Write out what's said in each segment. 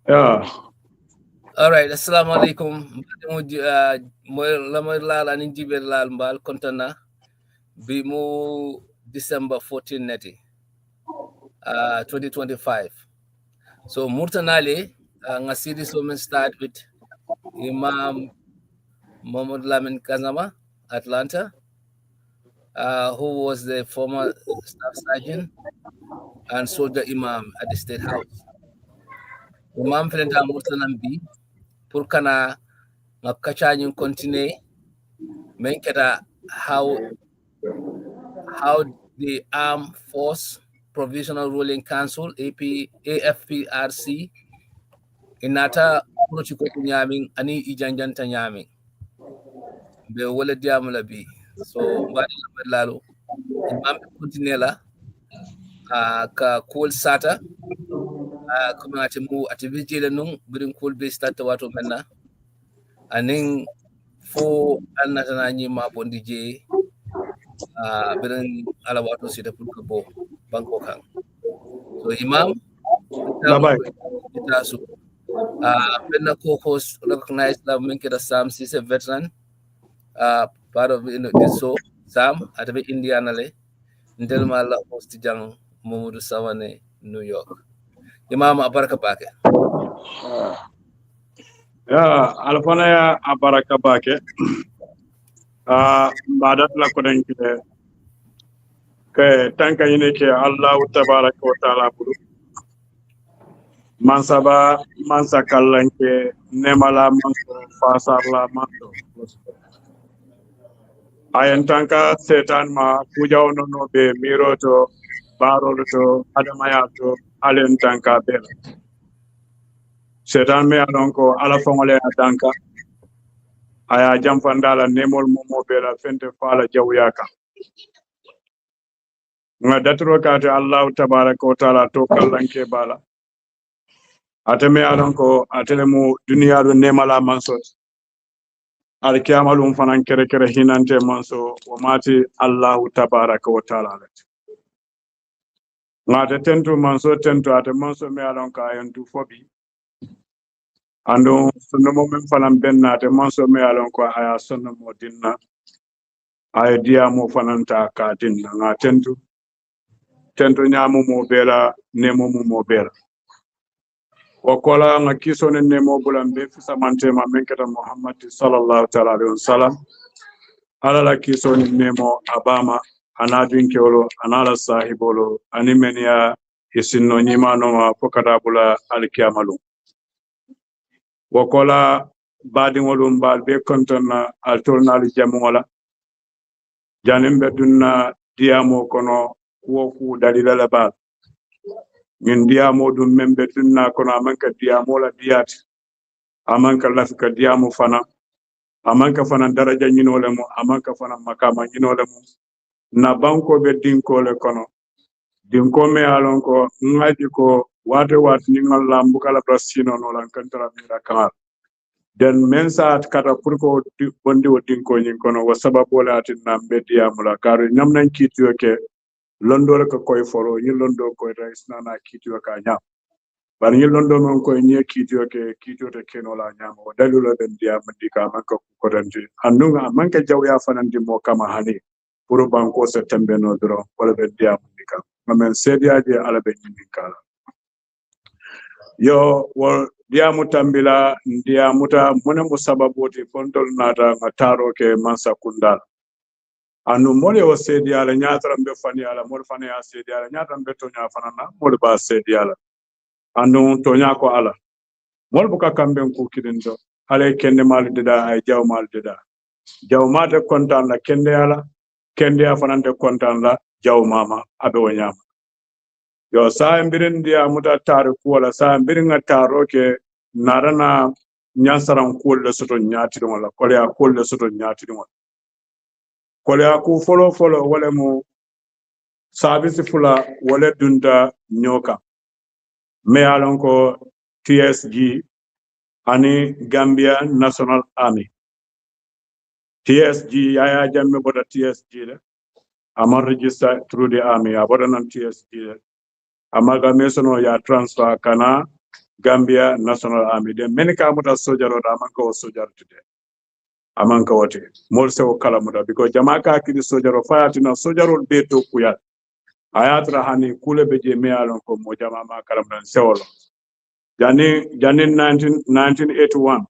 Yeah. All right, assalamu alaikum. Moy lal ani jibe lal mbal kontana bi mu December 14 neti 2025. So Murtanale ngasidi so men start with Imam Momodou Lamin Gassama, Atlanta, who was the former staff sergeant and soldier imam at the State House. Imam Felenta Murtanambi, Purkana Makachanyu continue, Menketa how the Armed Force Provisional Ruling Council, AFPRC, inata Purochikoku Nyaming, Ani Ijanjanta Nyaming. Be wole diamula bi. So, Mbadi Lalo, Imam Continela, ka cool sata, kuma ati mu ati vigile nung, birin cool be start wato menna, aning fo annatana nyima bondi je, birin ala wato sita pulka bo, banko kang. So, Imam, Labai. itasu. Penna co-host recognized that Minkeda Sam, she's a veteran, part of this show, Sam, at the Indiana. Ndelma la host jang Momodou Sawaneh, New York. Imam Abaraka Bake. Yeah, alfana ya abaraka bake. Badat la kodenki ke tanka yine ke Allah tabaraka wa taala bulu. Mansaba mansa kallanke nemala manso fasarla manso. Ayen tanka setan ma kujaw no be miroto barolo to adamaya to alen tanka bela. Setan me alonko ala fongole atanka aya jamfandala nemol momo bela fente fala jawyaka nga datro kate Allah tabaraka wa taala to kallanke bala ateme alonko atelemu duniya do nemala mansot al kiyamalum fanan kere kere hinante manso wa mati Allah tabaraka wa taala ngate tentu manso tentu ate manso me alonko ayantu fobi ando sonno men fanan benna ate manso me alonko aya sonno mo dinna ay diya mo fananta ka dinna nga tentu nyamu mo bela nemo mo bela wakola nga kisone nemo bulan be fisamante ma menketa Muhammad sallallahu ta'ala alaihi wasallam ala la kisone nemo abama anadin kewlo anala sahibolo animenia isinno nyimano ma pokada bula alkiyamalu wakola badin wolum bal be kontona altolnal jamola janim be dunna diamo kono woku dalila la bal min diamo dum membe dunna kono amanka diamo la diat amanka lafika diamo fana amanka fana daraja nyinole mo amanka fana makama nyinole mo na banko be dinko le kono dinko me alon ko ngaji ko wate ni ngalla mbukala brasino no lan kantara mira kamar den mensa kata purko bondi o dinko nyin kono wa sababu la atinna be diamo la karu nyamnan kitiyo ke londo ko koy foro ni londo koy rais nana kitiyo ka nyam bar ni londo non koy ni kitiyo ke kitiyo te kenola nyam o dalulo den dia mandika manko ko danji andunga manka jawya fanandi mo kama hani puro banko se tembe no dro wala be dia mandika mamen sediaje ala be nyindikala yo wol dia mutambila dia muta mone mo sababoti fontol nata ngataro ke mansa kundal anu mole o sedi ala nyatrambe fani ala mol fani ya sedi ala nyatrambe to nya fanana mol ba sedi ala anu to nya ko ala mol buka kambe ko kidindo ala kende mal deda ay jaw mal deda jaw mate kontan la kende ala kende ya fanante kontan la jaw mama abe wonyama yo sa mbirin dia muta taru ko wala sa mbirin taro ke narana nyansaran ko le soto nyati wala ko ya ko le soto nyati wala kole aku folo wale mu sabisi fula wale dunta nyoka me alon ko TSG ani Gambia National Army TSG yaya jamme boda TSG le ama register through the army aboda nan TSG le ama gamesono ya transfer kana Gambia National Army. Then many kamuta soldier or amanka soldier today. Amanka wote. Molse o kalamuda because Jamaica kidi soldier of fire tina soldier or beto kuyat. Ayatra hani kule beje me alon ko mo jamama kalamuda sewolo. Janin 1981.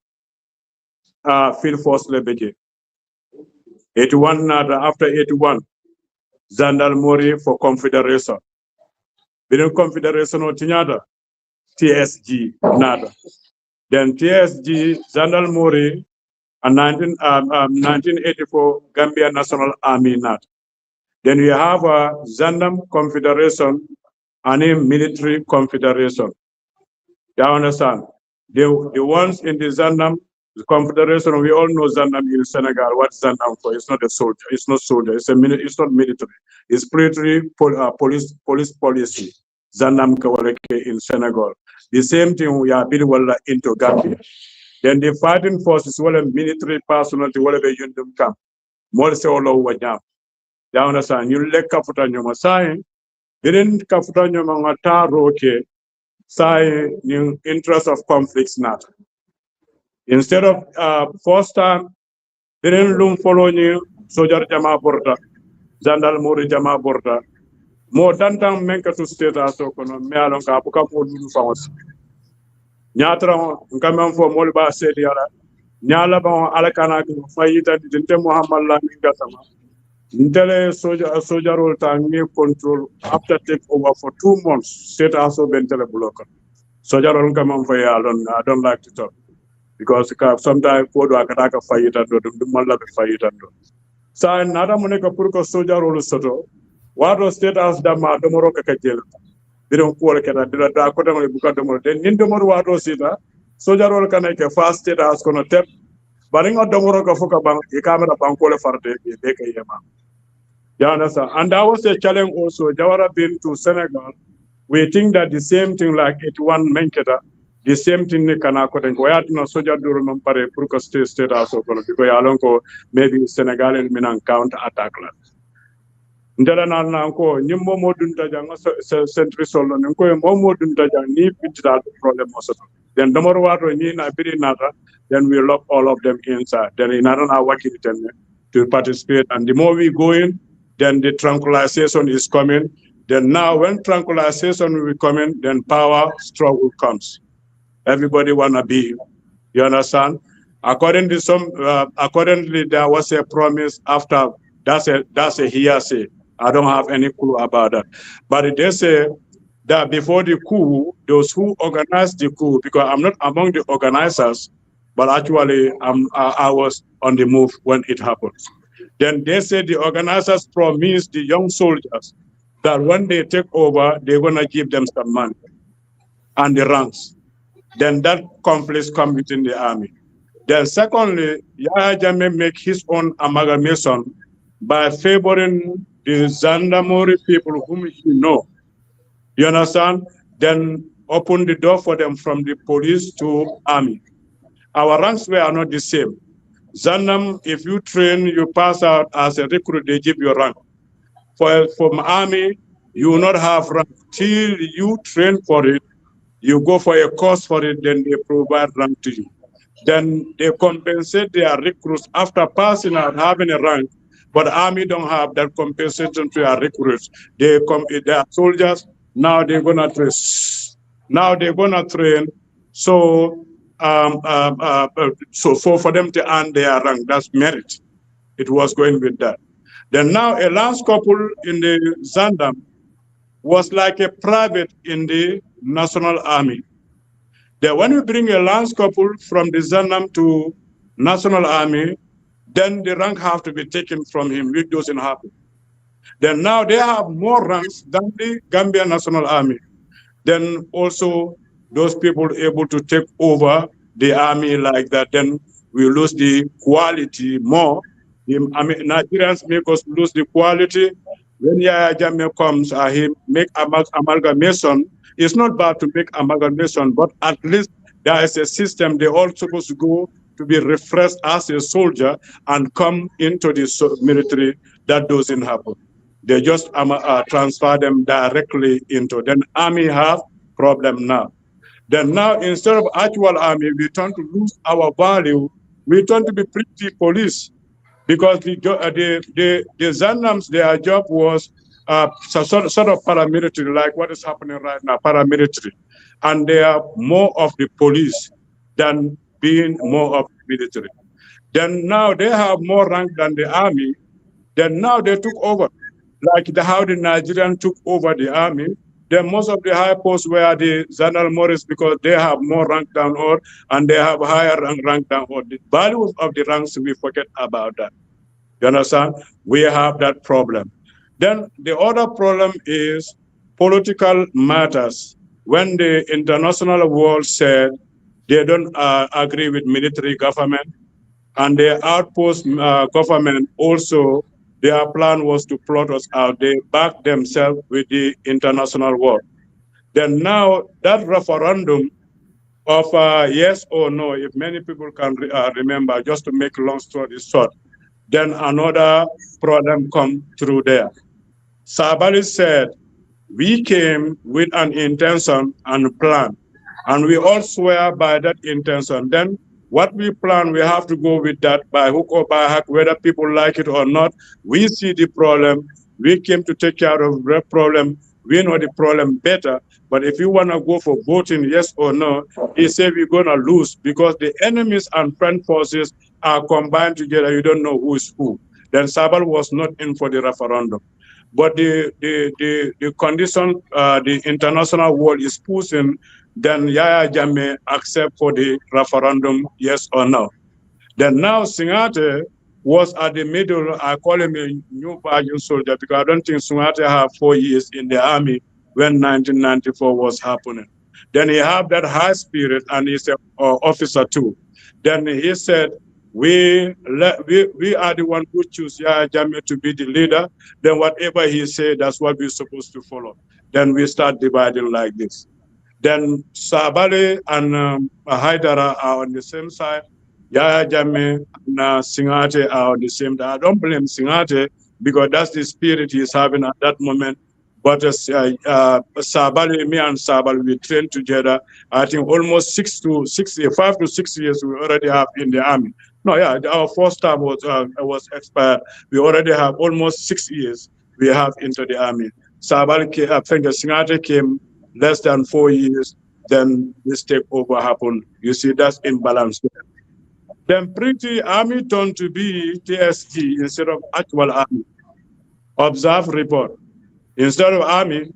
Field force le beje. 81 nada after 81. Zandalmori for Confederation. Within Confederation or Tinyada, TSG nada. Then TSG, Zandalmori, and 1984 Gambia National Army nada. Then we have a Zandam Confederation and a Military Confederation. You understand? The ones in the Zandam Confederation, we all know Zandam in Senegal. What's Zandam for? It's not a soldier. It's not soldier. It's not military. It's military police policy. Zandam Kawareke in Senegal. The same thing we are building into Gambia. Then the fighting forces, well, military personnel, whatever you do come. More so all over jam. You understand? You let Kafuta Nyoma sign. Didn't Kafuta Nyoma roke. Say in interest of conflicts not. Instead of first time, didn't loom follow you, soldier jama border, Zandal Mori jama border. More than time menka to state as okono me alon ka buka mo lulu fawos. Nyatra ngam fo molba said yara. Nyala ba alakana ki fayita dinte Muhammad Lamin Gassama. Intele soldier role tangi control after take over for 2 months. State also bentele blocker. Soldier role come on for I don't like to talk. Because sometimes Podo Akataka fight and do Mala fight and do. So another Monica Purko soldier role soto. What was state as Dama Domoroka Kajel? They don't call it at the Dakota Bukadomor. Then in Domor Wado Sita, soldier role can make a fast state as gonna tap. Baring out Domoroka Fokabang, the camera bankola for the Beka Yama. You understand? And that was a challenge also. Jawara been to Senegal. We think that the same thing like 81 Menketa. The same thing ni kana ko den ko yatino soja duro non pare pour que state aso kono biko yalon ko maybe Senegal en minan counter attack la ndela nan ko nyim Momodou tajang centre solo ni ko Momodou tajang ni digital problem also then the more wato ni na biri nata then we lock all of them inside then in another working to participate and the more we go in then the tranquilization is coming then now when tranquilization will come in then power struggle comes. Everybody wanna be, you understand? Accordingly, there was a promise after. That's a hearsay. I don't have any clue about that. But they say that before the coup, those who organized the coup, because I'm not among the organizers, but actually I was on the move when it happened. Then they said the organizers promised the young soldiers that when they take over, they're gonna give them some money and the ranks. Then that conflict comes within the army. Then secondly, Yahya Jammeh make his own amalgamation by favoring the Zandamori people whom you know. You understand? Then open the door for them from the police to army. Our ranks were not the same. Zandam, if you train, you pass out as a recruit, they give you rank. From army, you will not have rank till you train for it. You go for a course for it, then they provide rank to you. Then they compensate their recruits after passing out, having a rank, but army don't have that compensation to their recruits. They are soldiers, now they're gonna train. Now they're gonna train, so for them to earn their rank, that's merit. It was going with that. Then now a lance couple in the Zandam was like a private in the National Army. Then when we bring a lance couple from the Zandam to National Army, then the rank have to be taken from him, which doesn't happen. Then now they have more ranks than the Gambia National Army. Then also those people able to take over the army like that, then we lose the quality more. Nigerians make us lose the quality. When Yahya Jammeh comes, he make amalgamation. It's not bad to make amalgamation, but at least there is a system. They're all supposed to go to be refreshed as a soldier and come into the military. That doesn't happen. They just transfer them directly into. Then army have problem now. Then now, instead of actual army, we turn to lose our value. We turn to be pretty police, because the Zandams, their job was sort of paramilitary, like what is happening right now, paramilitary. And they are more of the police than being more of the military. Then now they have more rank than the army. Then now they took over, like how the Nigerian took over the army. Then most of the high posts were the Zanal Morris, because they have more rank down or, and they have higher rank down or. The values of the ranks, we forget about that. You understand? We have that problem. Then the other problem is political matters. When the international world said they don't agree with military government, and the outpost government also, their plan was to plot us out. They backed themselves with the international world. Then now that referendum of yes or no, if many people can remember, just to make a long story short, then another problem come through there. Sabali said, we came with an intention and plan, and we all swear by that intention. Then what we plan, we have to go with that by hook or by hook, whether people like it or not. We see the problem. We came to take care of the problem. We know the problem better. But if you want to go for voting, yes or no, he said we're going to lose, because the enemies and friend forces are combined together. You don't know who is who. Then Sabal was not in for the referendum. But the condition the international world is pushing, then Yaya Jammeh accept for the referendum, yes or no. Then now Singate was at the middle. I call him a new Bajan soldier, because I don't think Singate had 4 years in the army when 1994 was happening. Then he had that high spirit, and he's an officer too. Then he said, we are the one who choose Yahya Jammeh to be the leader. Then whatever he said, that's what we're supposed to follow. Then we start dividing like this. Then Sabale and Haidara are on the same side. Yahya Jammeh and Singate are on the same side. I don't blame Singate, because that's the spirit he's having at that moment. But Sabali, me and Sabali, we trained together. I think almost 5 to 6 years we already have in the army. No, yeah, our first term was expired. We already have almost 6 years we have into the army. Sabali, I think Singate came less than 4 years, then this takeover happened. You see, that's imbalance. Then pretty army turned to be TSG instead of actual army. Observe report. Instead of army,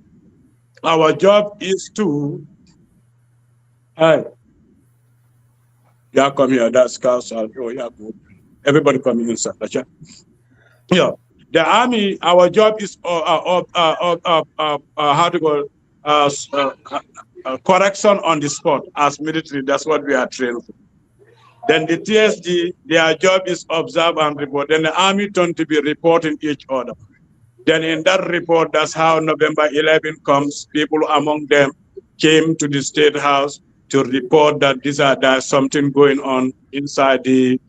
our job is to, hi, yeah, come here, that's council. Oh, yeah, good. Everybody come inside. Yeah, the army, our job is how to go, correction on the spot as military. That's what we are trained for. Then the TSG, their job is observe and report. Then the army turned to be reporting each other. Then in that report, that's how November 11 comes. People among them came to the State House to report that there's something going on inside the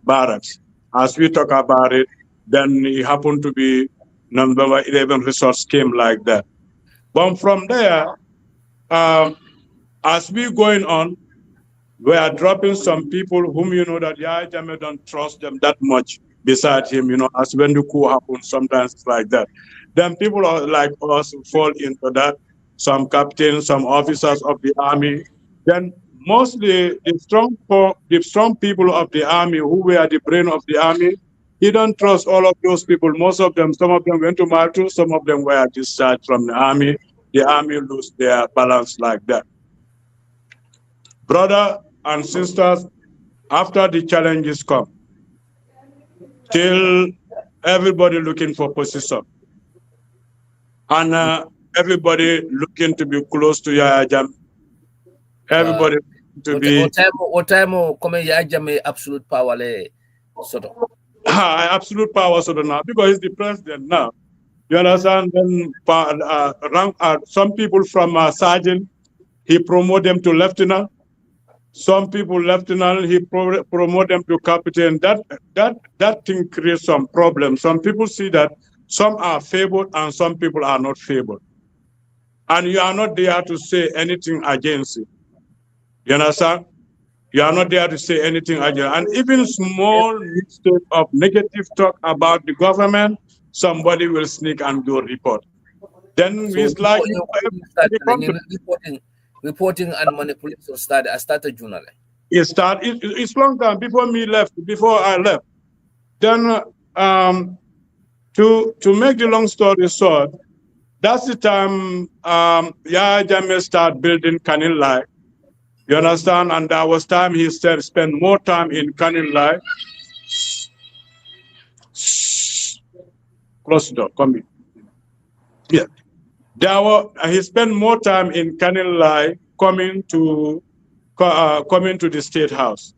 barracks. As we talk about it, then it happened to be November 11 results came like that. But from there, as we going on, we are dropping some people whom you know that Yahya Jammeh don't trust them that much. Beside him, you know, as when the coup happens, sometimes it's like that. Then people are like us fall into that. Some captains, some officers of the army. Then mostly the strong people of the army who were the brain of the army, he don't trust all of those people. Most of them, some of them went to Malta, some of them were discharged from the army. The army lose their balance like that. Brother and sisters, after the challenges come, till everybody looking for position, and everybody looking to be close to Yahya Jammeh. Everybody to be. What time come Yahya Jammeh absolute power le sort of. Absolute power sort of now, because he's the president now. You understand? Then some people from sergeant, he promote them to lieutenant. Some people lieutenant, he promote them to captain. That thing creates some problems. Some people see that some are favored and some people are not favored. and you are not there to say anything against it. You understand? You are not there to say anything against, and even small mistake of negative talk about the government, somebody will sneak and do a report. Then So it's like you reporting and manipulation started journal. It's long time before I left. Then to make the long story short, that's the time Yahya Jammeh started building Kanilai. You understand? And there was time he spent more time in Kanilai. Close the door, come in. Yeah. He spent more time in Kanilai coming to the State House.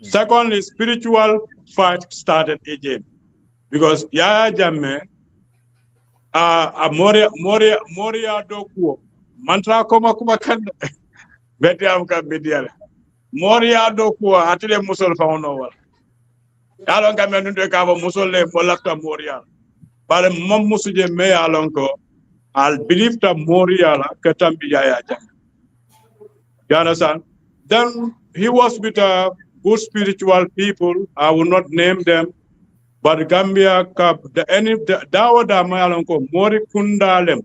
Secondly, spiritual fight started again. Because Yahya Jammeh, Moria Dokuo, Mantra Koma Kumakan, Betiam Kabedial, Moria Dokuo, Atile Musol Faunova. Alon Kamanunde Kava Musole, Molaka Moria. But Mom Musuje May Alonko, I'll believe that Moria, Katambi Yahya Jammeh. You understand? Then he was with good spiritual people, I will not name them. But Gambia dawa da mayalonko mori kundalem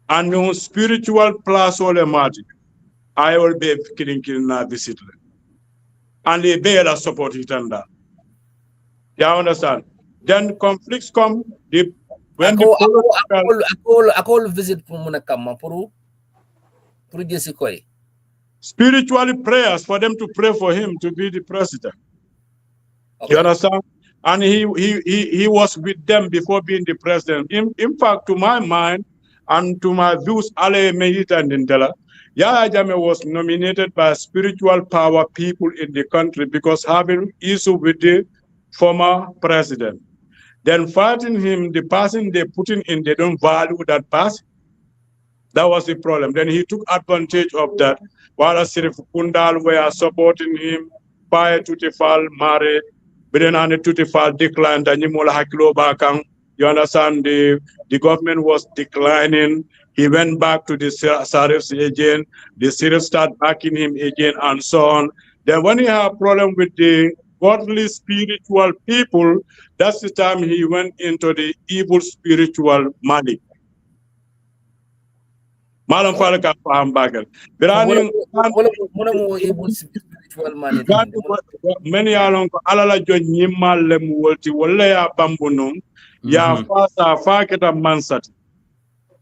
and no spiritual plus ole mati. I will be killing na visit. And they bear a support it and that. You understand? Then conflicts come when I call visit Pumunakama Puru Jesikoi. Spiritually prayers for them to pray for him to be the president. Okay. You understand? And he was with them before being the president. In fact, to my mind and to my views, Ale Mehita and Ndela, Yahya Jammeh was nominated by spiritual power people in the country because having issue with the former president. Then fighting him, the person they put in, they don't value that person. That was the problem. Then he took advantage of that. While Sirif Kundal were supporting him, Paye Tutifal married, Birenane Tutifal declined, and you understand, the government was declining. He went back to the Sarifs again. The Sarifs started backing him again, and so on. Then when he had a problem with the godly spiritual people, that's the time he went into the evil spiritual money. Malam Falaka Fahambagal. Many along Alala John Yimalem Wolti, Walea Bambunum, Ya Fasa Faketa Mansat.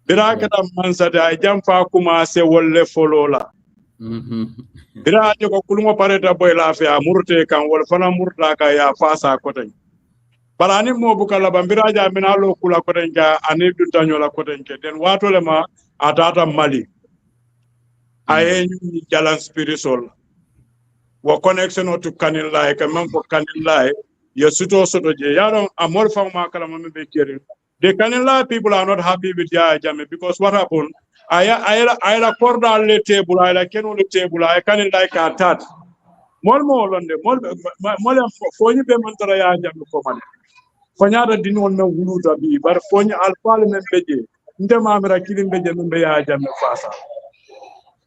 Biraketa Mansat, I jump Fakuma se Wole Folola. Birajo Kuluma Pareta Boylafia, Murte can Wolfana Murtlaka, Ya Fasa Cotton. But I need more Bukala Bambiraja Minalo Kula Kotenka, I need to Tanyola Kotenke, then Watolema. Atata Mali. I Jalan spiritual. What connection to Kanilai, a man for Kanilai, your suto soto Yaron, a more from Makalam Bekiri. The Kanilai people are not happy with Yahya Jammeh because what happened? I record on the table, I can on the table, I can't like a tat. More on the more for you payment Yahya Jammeh for money. Fanyara didn't want no Wuluta be, but Fonya Al Parliament Beji. Ndemamira killing Beji Mbeya Jammeh Fasa.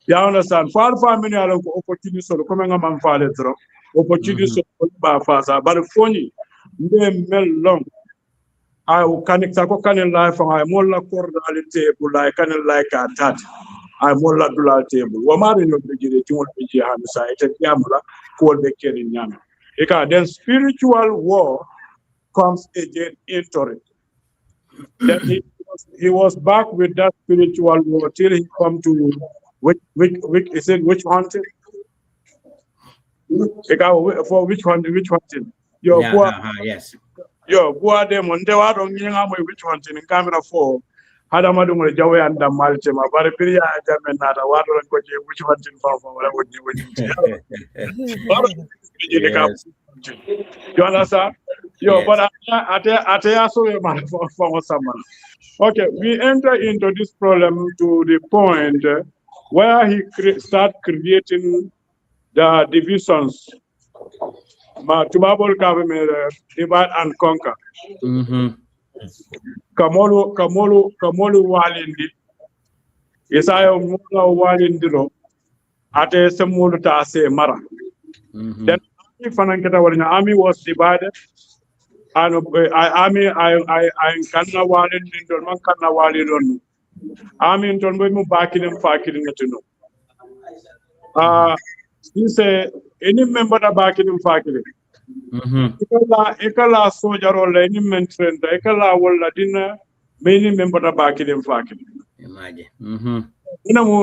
You understand? Far many are opportunities so coming up and fall through opportunities by Fasa, but Fony, they mel long. I will connect a can life and I molla cordial table, I can like a tat. I molla dual table. Wamari no Beji, you want Beji Hamsite, Yamula, called the Kerin Yam. Then spiritual war comes again into it. Then he was back with that spiritual war till he come to which hunting? For which hunting? Yes. Yo, boy, them on the water which hunting in Camara 4. Hadamadu Jawe and the Malchema, but a period I don't know water and which hunting for what would you You understand? Yo, yes. But I for someone. Okay, we enter into this problem to the point where he start creating the divisions. Tubabol government divide and conquer. Kamolu Walindi, isayo mula walindiro ate semulu ta se mara then fanan kata warina army was divided and army I kanna walindiro man kanna walindiro army ton boy mu bakilem fakilem netino Ceesay any member da bakilem fakilem ekala sojaro la ni mentrenda ekala wala dina many member da bakilem fakilem imagine ina mo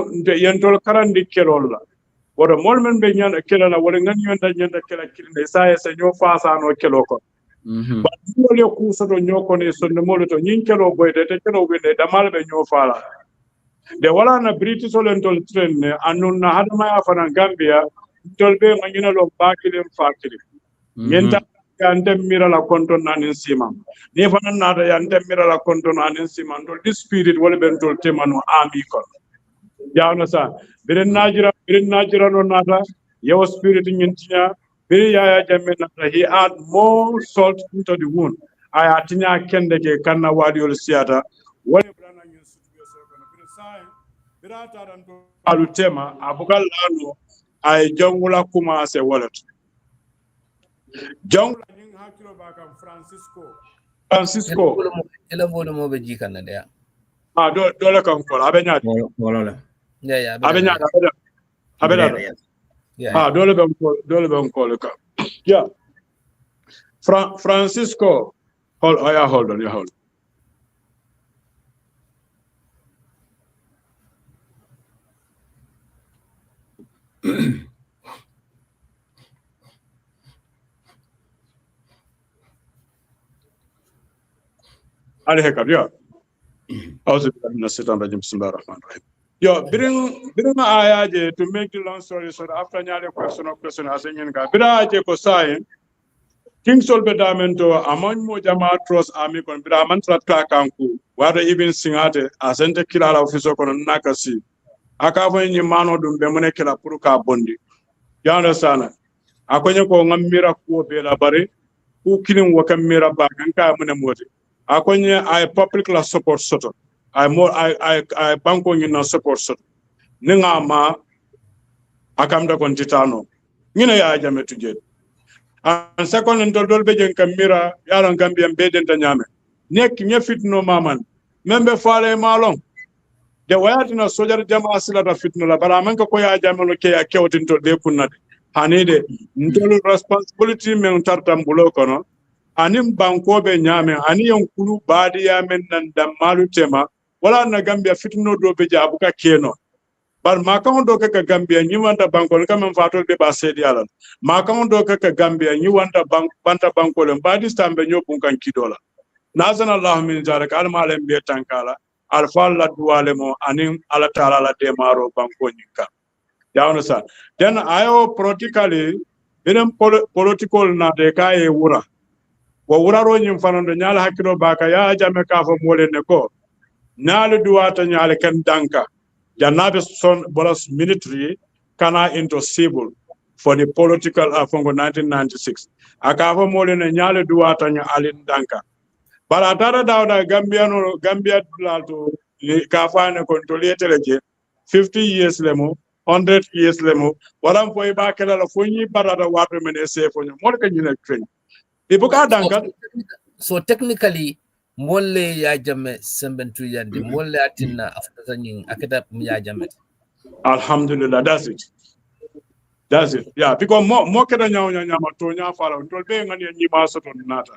yentol karandi kelolla wala molmen be nyanda kelala wala ngan nyanda kela kilinde sa nyo fasa no kelo ko ba mole ku so do nyoko ne so ne mole to nyin kelo boyde te kelo be de damal be nyo fala de wala na british olentol tren ne anun na hadama ya fana gambia tolbe ngina lo bakilem fakilem nyenta yantem mira la konton nanin simam ni fana na da yantem mira la konton nanin simam do this spirit wala ben tol temanu ami kon jawna sa birin najira no nata yo spirit nyintinya biri yaya jamme nata he add more salt into the wound aya tinya kende ke kanna wadi ol siata wala brana nyin sutu so kono bir sai birata dan do alu tema abugal lano ay jongula kuma se wallet jongula nyin hakiro bakam Francisco ela volo mo be jikana de do la kan ko abenya wala yeah abenya dole ben ko ka yeah Francisco hold on Ali hekab ya also bismillahirrahmanirrahim yo bring ayaje to make the long story short after nyale question asenyen ga bira je ko sai king solbe damento amon mo jama trust ami kon bira man tratta kanku wada even singate asente kilala ofiso kon nakasi aka fo nyi mano dum be mone kila pour ka bondi yanda sana akonye ko ngamira ko be la bare ku kilin wakam mira ba kan ka mune moti akonye ay public la support soto ay banko ngi na support soto ninga ma akamda kon titano ngina ya jame tuje an second ndol dol be jen kamira yalan gambia beden ta nyame nek nyefitno maman membe faale malon de wayatina sojar jama sila da fitno la bara man ko ya jamano ke ya kewtin to de kunnade hanide ndol responsibility men tartam bulo kono anim banko be nyame ani yonkulu baadi ya men nan damalu tema wala na gambia fitno do be jabuka keno bar makam do ka gambia ni wanta banko kam fatol be ba sedi ala makam do ka gambia ni wanta banta banko le baadi stambe nyopun kan kidola nazana allah min jarak al malem be tankala al falla duwale mo anim ala taala la demaro banko nyinka yawno sa then ayo politically benen political na de kaye wura wo wuraro nyim fanando nyaala hakkilo baka ya jame ka fo mole ne ko naalu duwata nyaale kan danka jannabe son bolas military kana into civil for the political fongo 1996 aka fo mole ne nyaale duwata nyaale danka bara tara dawda gambia lalto ka faane kon to leteleje 50 years lemo 100 years lemo walam foy ba kala la fonyi barada wato men ese fonyo mol ka nyina tren ibuka danka so technically molle ya jamme sembentu yande molle atinna after zanyin akada ya jamme alhamdulillah that's it yeah because mo kada nyama to nya fala to be ngani nyi ma soto nata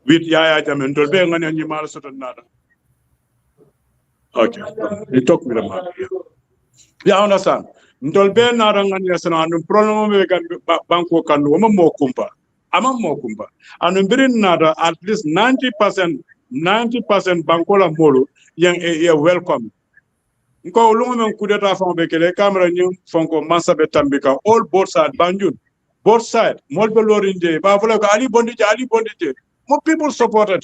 with ya jamme to be ngani nyi ma soto nata okay it took me a minute yeah understand ndol be na rangani asana no problem be kan banko kan mo kumpa amam mo kumpa anu birin nada at least 90% bankola molo yang welcome nko lungo men kudeta fon be kele camera ni fonko masabe tambika all both side banjun both side molbe lorinde ba fola ko ali bondije mo people supported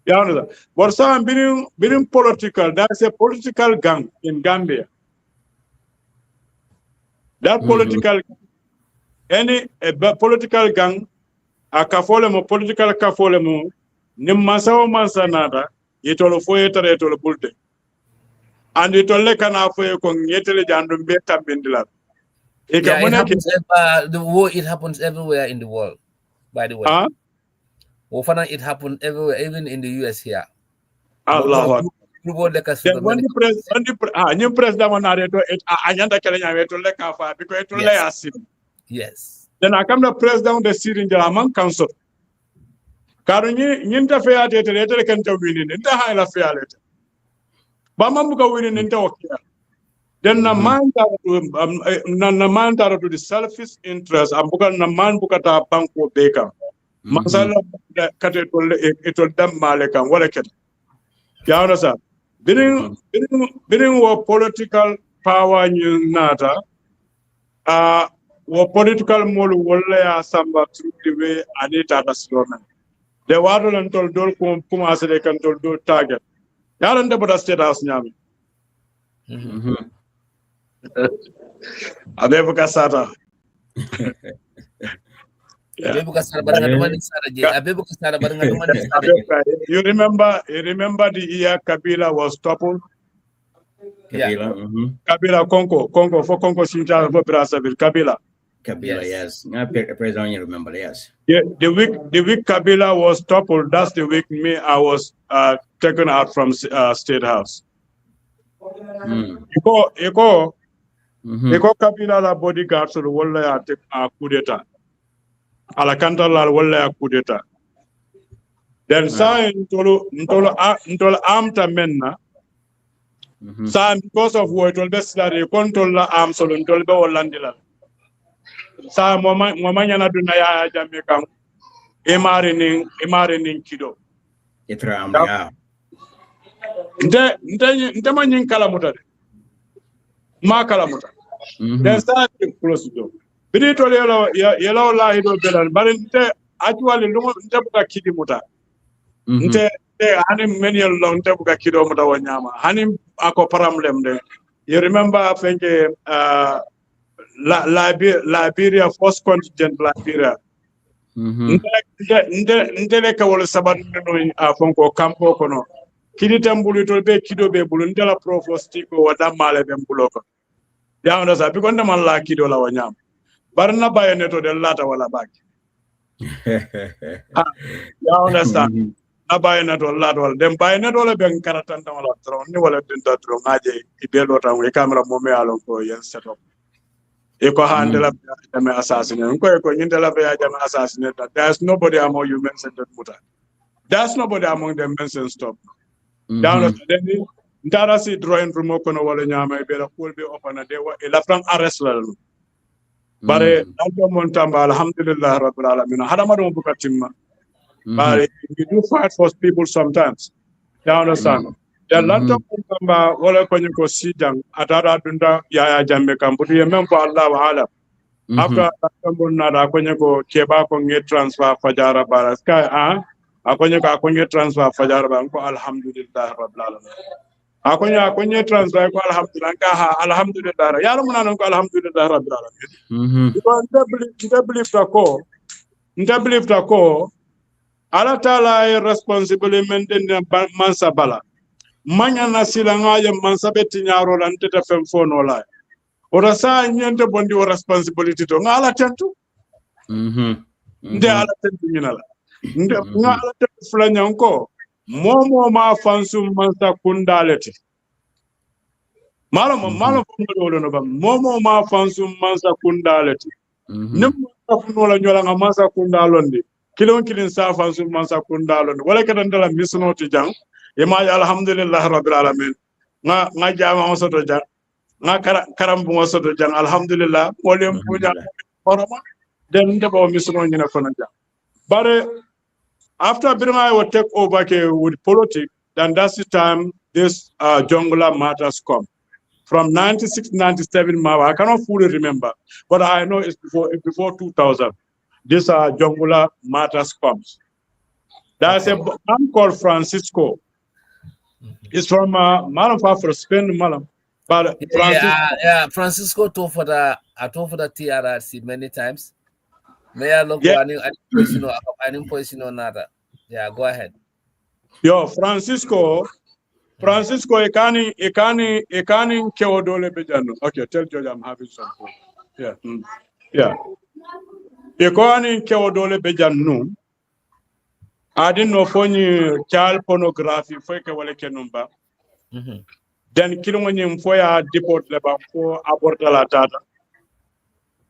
you know but some birin political that's a political gang in Gambia that political political gang akafole mo political kafole mo nim masawo mansanada yetolo foyetare yetolo bulde and it only can have a congratulatory jandum beta bindila. Yeah, it happens. The war, it happens everywhere in the world. By the way, it happens everywhere, even in the US here. Allah. When the president wanareto anyanda kelenya weto leka fa because it le asim. Yes. Then I come the president the Syrian German council. Karunyi nyinta fe atete lete kenta winin inta haila fe alete. Bama muka winin inta okia. Then na man to the selfish interest ambuka na man buka ta banko beka. Masala kate itol dam maleka wala ket. Ya understand? Bidding war political power new nata war political molu wala samba through the way anita taslona. The water and told dol kuma se de kan tol dol target. Yaran da bada state house nyami. Abebu kasata. You remember the year Kabila was toppled? Kabila, Kabila Congo for Congo Shinja for Brazzaville, Kabila. Kabila, yes. President, you remember, yes. Yeah, the week Kabila was toppled, that's the week I was taken out from State House. Eko Kabila la bodyguard so the wala take coup d'etat. Alakanta la wala coup d'etat. Then sa ntolo amta menna. Sa because of what will best that they control la arm so ntolo be Hollandila. Sa mama nyana dunaya Jamaica. Emare ning kido. Etra amga. Nte manyin kalamuta de. Ma kalamuta. Then start close to. Bidito yellow la hido belan. But actually lungo nte buka kidi muta. Nte hanim many long nte buka kido muta wanyama. Hanim ako paramlem de. You remember I think Liberia first contingent Liberia. Ndele ka wala saban no afonko campo kono kidi tambulu to be kido be bulu ndela provosti ko wada male be buloko ya onda sa biko ndama la kido la wanyam barna baye neto de lata wala baki ya onda sa na baye neto lata wala dem baye neto le ben karatanta wala tro ni wala dinta tro ngaje ibelo tan we camera mo me alon ko yen setup Eko handela jame assassinate. Eko nyindela be jame assassinate. There's nobody among you mentioned that muta. There's nobody among them mentioned stop. Down then Ndara si drawing from Okono wala nyama be la pool be open de wa ila from arrest la. Bare Alto Montamba alhamdulillah rabbil alamin. Hadama do bukatimma. But we do fight for people sometimes. Down the The Lanto Montamba wala kwenye ko sidang atara dunda ya jambe kambudu ye mempo Allah wa ala. After Lanto nada kwenye ko keba ko nge transfer fajara bara sky akwenye ko nge transfer fajara bara ko alhamdulillah rabbil alamin. Akwenye transfer ko alhamdulillah ka alhamdulillah ya lumuna ko alhamdulillah rabbil alamin. Because they believe the ko Allah Taala responsible maintain mansa bala. Manya na silanga ya mansabeti nyaro la nteta femfono la. Ora sa nyente bondi o responsibility to ngala tentu. Nde ala tentu minala. Nde ngala tentu flanya nko. Momo ma fansu mansa kundaleti. Malo fumalo no ba. Momo ma fansu mansa kundaleti. Nemu funola nyola nga mansa kundalondi. Kilin sa fansu mansa kundalondi. Wala kadandala misno ti jang. Yema alhamdulillah rabbil alamin nga jama soto jang nga karam bu soto jang alhamdulillah wolem puja horoma den debo misno nyina fana jang but after Birma will take over with politics, then that's the time this jungular matters come from 96-97 I cannot fully remember, but I know it's before 2000 this jungular matters comes. There's a man called Francisco. He's from Malafafra, Spain, Malam. But Francisco talked for the TRRC many times. May I look at any position or nada? Yeah, go ahead. Yo, Francisco Francisco ekani keodole bejano. Okay, tell George I'm having some food. Yeah. Yeah. Ekani keodole bejano. I didn't know for child pornography for wale kenumba. Then killing for ya deport leba for abort la tata.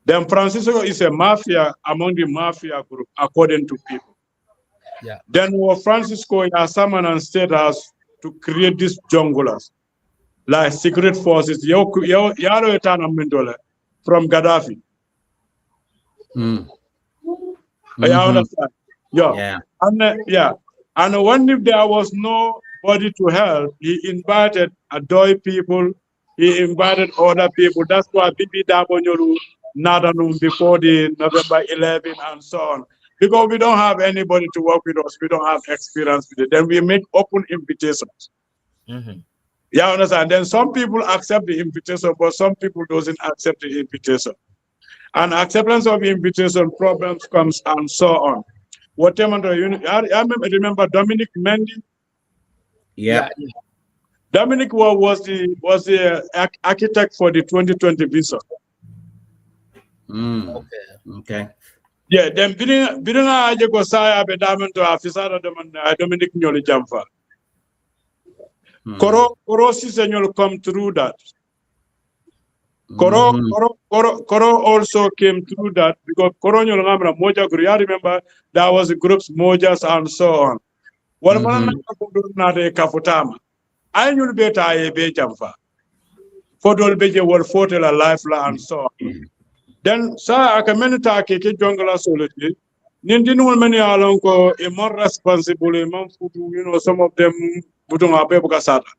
Then Francisco is a mafia among the mafia group, according to people. Yeah. Then Francisco Gassama and State House to create these junglers, like secret forces. From Gaddafi. You understand? Yeah. And when if there was nobody to help, he invited Adoy people, he invited other people. That's why Bibi Dabonyoru Nadanum before the November 11 and so on. Because we don't have anybody to work with us, we don't have experience with it. Then we make open invitations. Yeah, understand? Then some people accept the invitation, but some people doesn't accept the invitation. And acceptance of invitation problems comes and so on. Whatever I remember Dominic Mendy. Yeah. Dominic was the architect for the 2020 visa. Okay. Yeah, then bidina aje ko saya be damen to afisara Dominic Nyoli Jamfa. Koro Ceesay Nyoli come through that. Koro also came through that because Koro Nyoli ngamra moja group. I remember there was groups mojas and so on. Wal mana na de kafutama. I knew better I be Jamfa. Fodol beje wal fotela life la and so on. Then sa akamenta keke jongla solid. Nindinu many along ko a more responsible among some of them butung abe bukasata.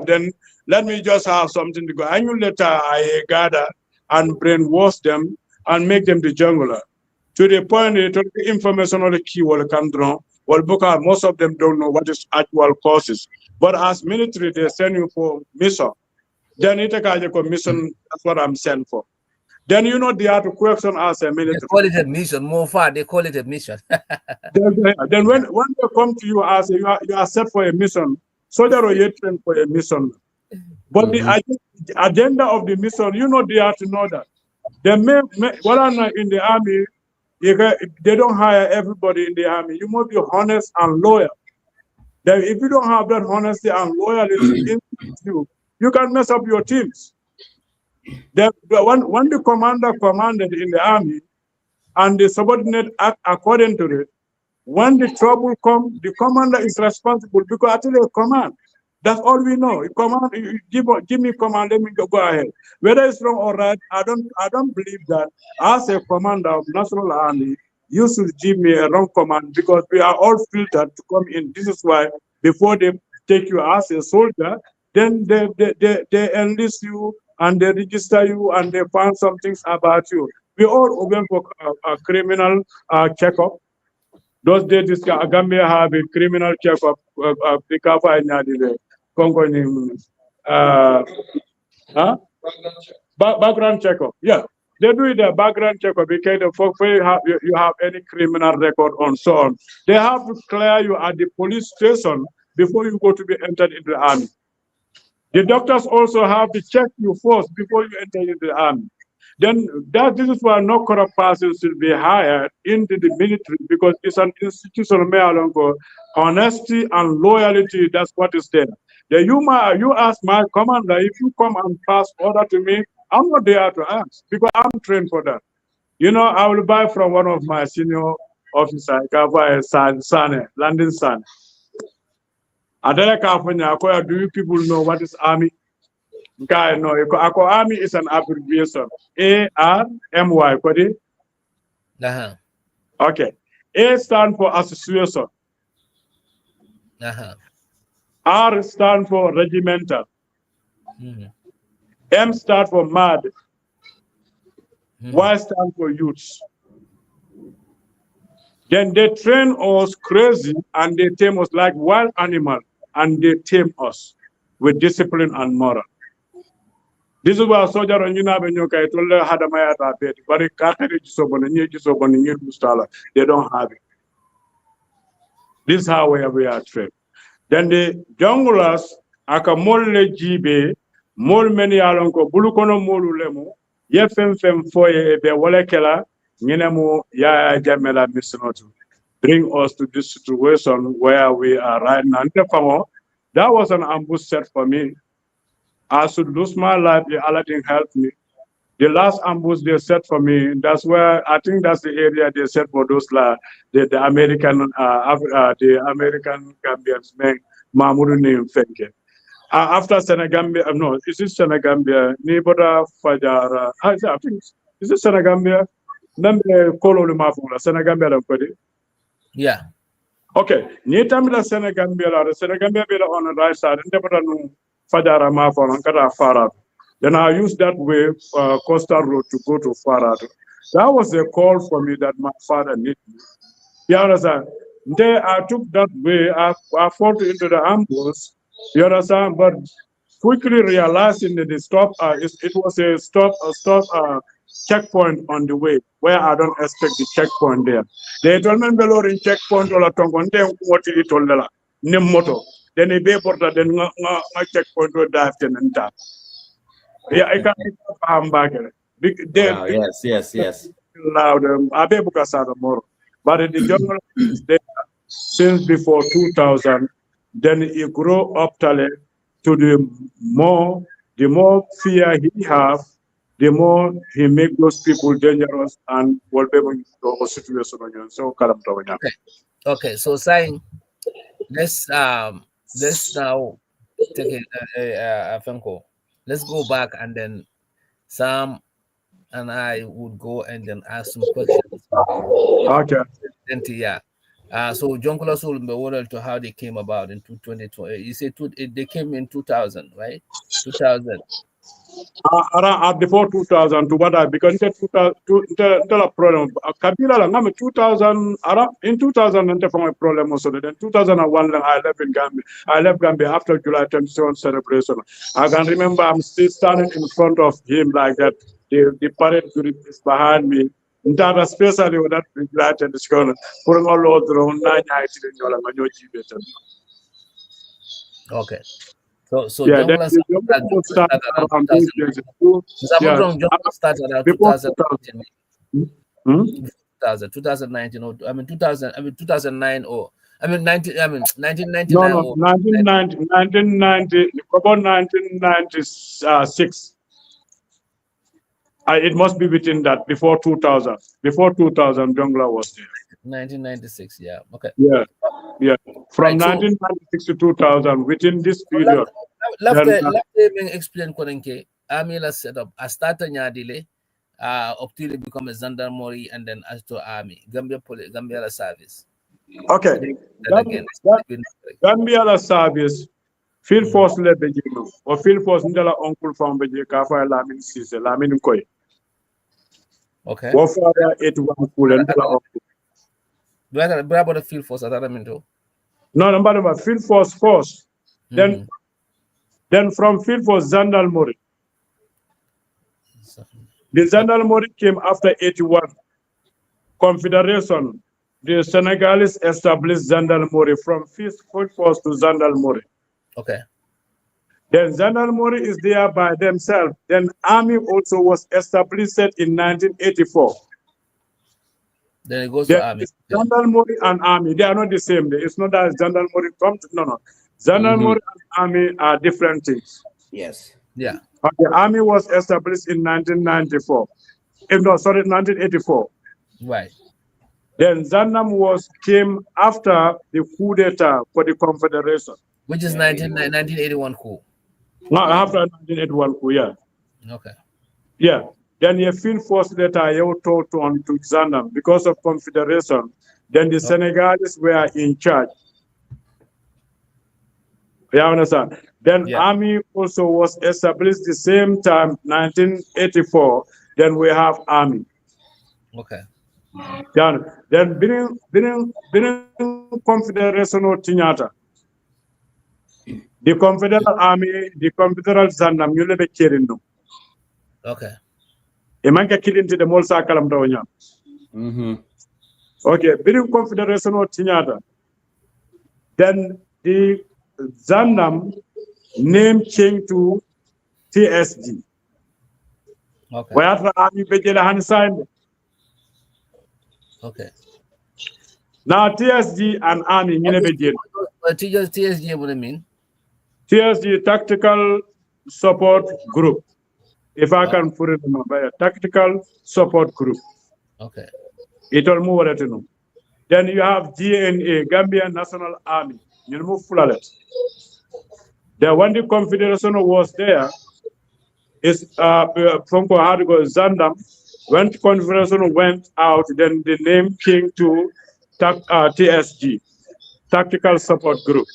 Then let me just have something to go. I knew later I gather and brainwash them and make them the jungler. To the point that information on the key will come draw. Well, because most of them don't know what is actual causes. But as military, they send you for mission. Then it take a mission, that's what I'm sent for. Then they have to question as a military. They call it a mission, more far, they call it a mission. then when they come to you as you are set for a mission, soldier or you trained for a mission. But the agenda of the mission, they have to know that. They in the army, they don't hire everybody in the army. You must be honest and loyal. Then if you don't have that honesty and loyalty in you can mess up your teams. When the commander commanded in the army and the subordinate act according to it, when the trouble comes, the commander is responsible because actually a command. That's all we know. Give me command, let me go ahead. Whether it's wrong or right, I don't believe that as a commander of National Army, you should give me a wrong command because we are all filtered to come in. This is why before they take you as a soldier, then they enlist you and they register you and they find some things about you. We all went for a criminal checkup. Those days, Gambia have a criminal checkup. Background checkup. Yeah, they do the background checkup because you have any criminal record and so on. They have to clear you at the police station before you go to be entered into the army. The doctors also have to check you first before you enter into the army. Then this is why no corrupt person should be hired into the military because it's an institutional honesty and loyalty. That's what is there. Then you ask my commander, if you come and pass order to me, I'm not there to ask because I'm trained for that. I will buy from one of my senior officers, Sawaneh, Landing Son. Adela California, do you people know what is army? Guy, no, army is an abbreviation. ARMY, Okay. A stands for association. R stands for regimental. M stands for mad. Y stands for youths. Then they train us crazy and they tame us like wild animal and they tame us with discipline and moral. This is why soldier on Yunabenyoka told Hadamaya bed, but they don't have it. This is how we are trained. Then the junglers, aka molle jibe, mol many alonko, bulukono molu lemo, ye fem foye be walekela, ninemo ya jamela misnotu. Bring us to this situation where we are right now. That was an ambush set for me. I should lose my life if Allah didn't help me. The last ambush they set for me, that's where I think that's the area they set for those the American Gambians, Momodou name Fenke. After Senegambia, no, is it Senegambia? Neighbor Fajara. I think is it Senegambia? Number Kolo Mafula, Senegambia. Yeah. Okay. Nitamila Senegambia, the Senegambia on the right side, and never Fajara Mafon, Kata Farad. Then I used that way, coastal road to go to Farad. That was a call for me that my father needed me. You understand? There I took that way, I fought into the ambush, you understand? But quickly realizing that it was a stop checkpoint on the way where I don't expect the checkpoint there. They told me below in checkpoint or tongon then what it told them moto. Then they be able to then my checkpoint will dive and tap. Yeah, I can't back. Wow, yes. Loud more. But in the jungle is there since before 2000, then he grew up to the more fear he have, the more he make those people dangerous and whatever situation. So Okay, so saying let's now take a phone call. Let's go back and then Sam and I would go and then ask some questions. Okay. Yeah. So John Colas will be ordered to how they came about in 2020. You say they came in 2000, right? 2000. Around before 2000 to what I because the problem Kabila la 2000 around in 2000 and the problem also then 2001 I left Gambia after July 27 celebration. I can remember I'm still standing in front of him like that. The parade group is behind me. That especially with that July 27 putting all over Okay. So yeah, John Colas started around 2000. Started around 2019. 2019 or 2009 or 1999 no, or 1990 about 1996. It must be within that before 2000. Before 2000, Jungla was there. 1996, yeah. Okay. Yeah. From Right, 1996 to 2000, within this period. Let me explain Korenke. Army la set up. I started Nyadile, up till become a Gendarmerie and then as to Army. Gambia la service. Okay. Gambia la service. Field force led the Jino. Or field force ndela uncle from the Kafa Lamin Ceesay, Lamin Koi. Okay. What father 81 cool and Where about the field force at Araminto? No, but field force first. Then from field force Gendarmerie. The Gendarmerie came after 81. Confederation. The Senegalese established Gendarmerie from field force to Gendarmerie. Okay. Then Gendarmerie is there by themselves. Then Army also was established in 1984. Then it goes to Army. Gendarmerie and Army, they are not the same. It's not that Gendarmerie comes. No. Gendarmerie and Army are different things. Yes. Yeah. But the Army was established in 1994. 1984. Right. Then Zandam came after the coup d'etat for the Confederation. Which is 1981 coup. No, after 1981 coup, yeah. Okay. Yeah. Then the field force letter you told on to Zandam because of Confederation. Then the Senegalese were in charge. You understand? Then Army also was established the same time, 1984. Then we have Army. Okay. Yeah. Then being Confederation or Tinyata. The Confederal Army, the Confederal Zandam, you never killing them. Okay. Emanka killing to the Molsa Kalam. Okay, being Confederation or Tinyata. Then the Zandam name changed to TSG. Okay. Where the army Bejela Han signed. Okay. Now TSG and army Bejela. TSG, what do you mean? TSG Tactical Support Group. If I can put it in my Tactical Support Group. Okay. It will move to know. Then you have GNA, Gambian National Army. You move flawless. Then when the Confederation was there, is from Kohadigo Zandam. When the Confederation went out, then the name changed to TSG, Tactical Support Group.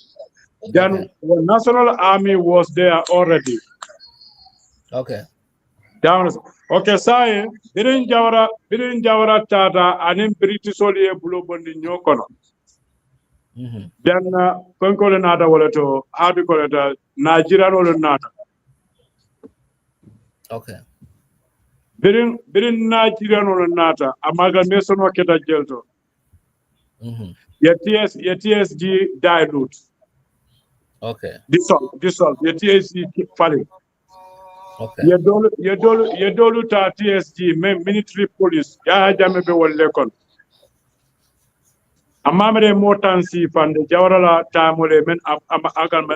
Then the National Army was there already. Okay. Down. Okay, say Birin Jawara Tata and British Solia Bulobondi Nyokono. Then Konkole Nata Walato, how do you call it? Nigeria or Nata. Okay. Birin Nigeria or Nata, amalgamation of Keta Gelto. Your TSG dilute. Okay. Dissolve. Your TSG keep falling. Okay. Your dolu ta TSG, military police, ya jame be wallekon. Amamre motansi fande Jawarala tamole men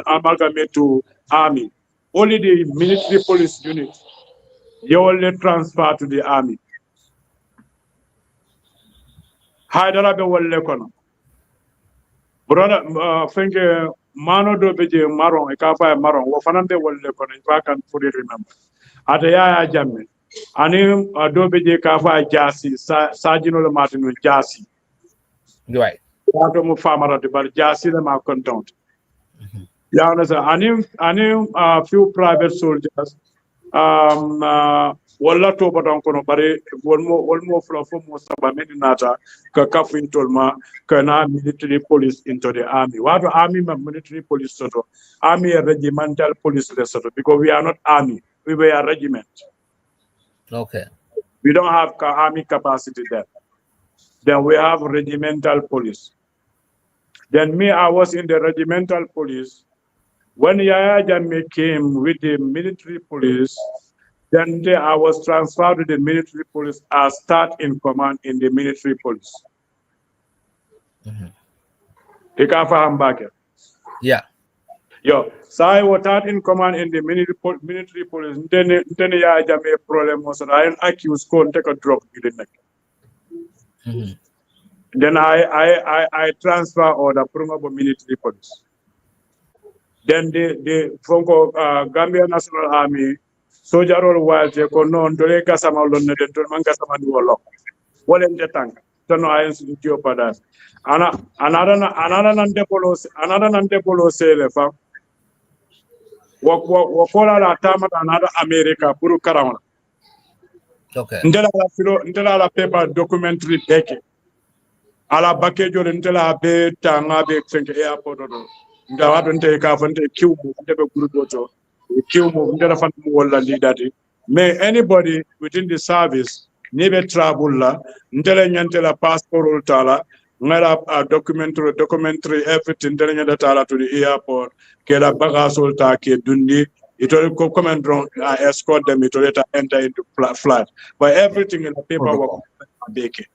amalgamate to army. Only the military police unit, you only transfer to the army. Haidara be wallekon. Brother, think Mano do beje maron, ekafa maron, wafanambe wallekon, if I can fully remember. Ataya jamme. Anim do beje kafa jasi, Sajino le Martino jasi. Right. Famara de Barjasi, them are content. Yeah, anim few private soldiers. Walla to baton kono bare one more from most of nata ka kafin tolma kana military police into the army. What army military police sort of army a regimental police sort of because we are not army, we were a regiment. Okay. We don't have army capacity there. Then we have regimental police. Then me, I was in the regimental police. When Yaya Jammeh came with the military police, then I was transferred to the military police as start in command in the military police. Yeah. Yo, so I was start in command in the military police. Then Yaya Jammeh problem was I accused to take a drop in the neck. Then I transfer order promote military police. Then the from Gambia National Army soldier all while they go no ndole Gassama lon ne den man Gassama ni wolo wolen de tank tono ayen studio padas another nan depolo sele fa wo kola la tama another America puru karawna. Okay. Ndela la paper documentary deke ala bakejo ndela be tanga be fenke airport do ndawato nte ka fante kiwmu ndebe groupe to kiwmu ndela fan mu wala lidati mais anybody within the service nebe travel la ndela nyantela passport tala ngara documentary everything ndela nyanda tala to the airport ke la bagage ta ke dundi it will come escort them to later enter into flight but everything in the paperwork beke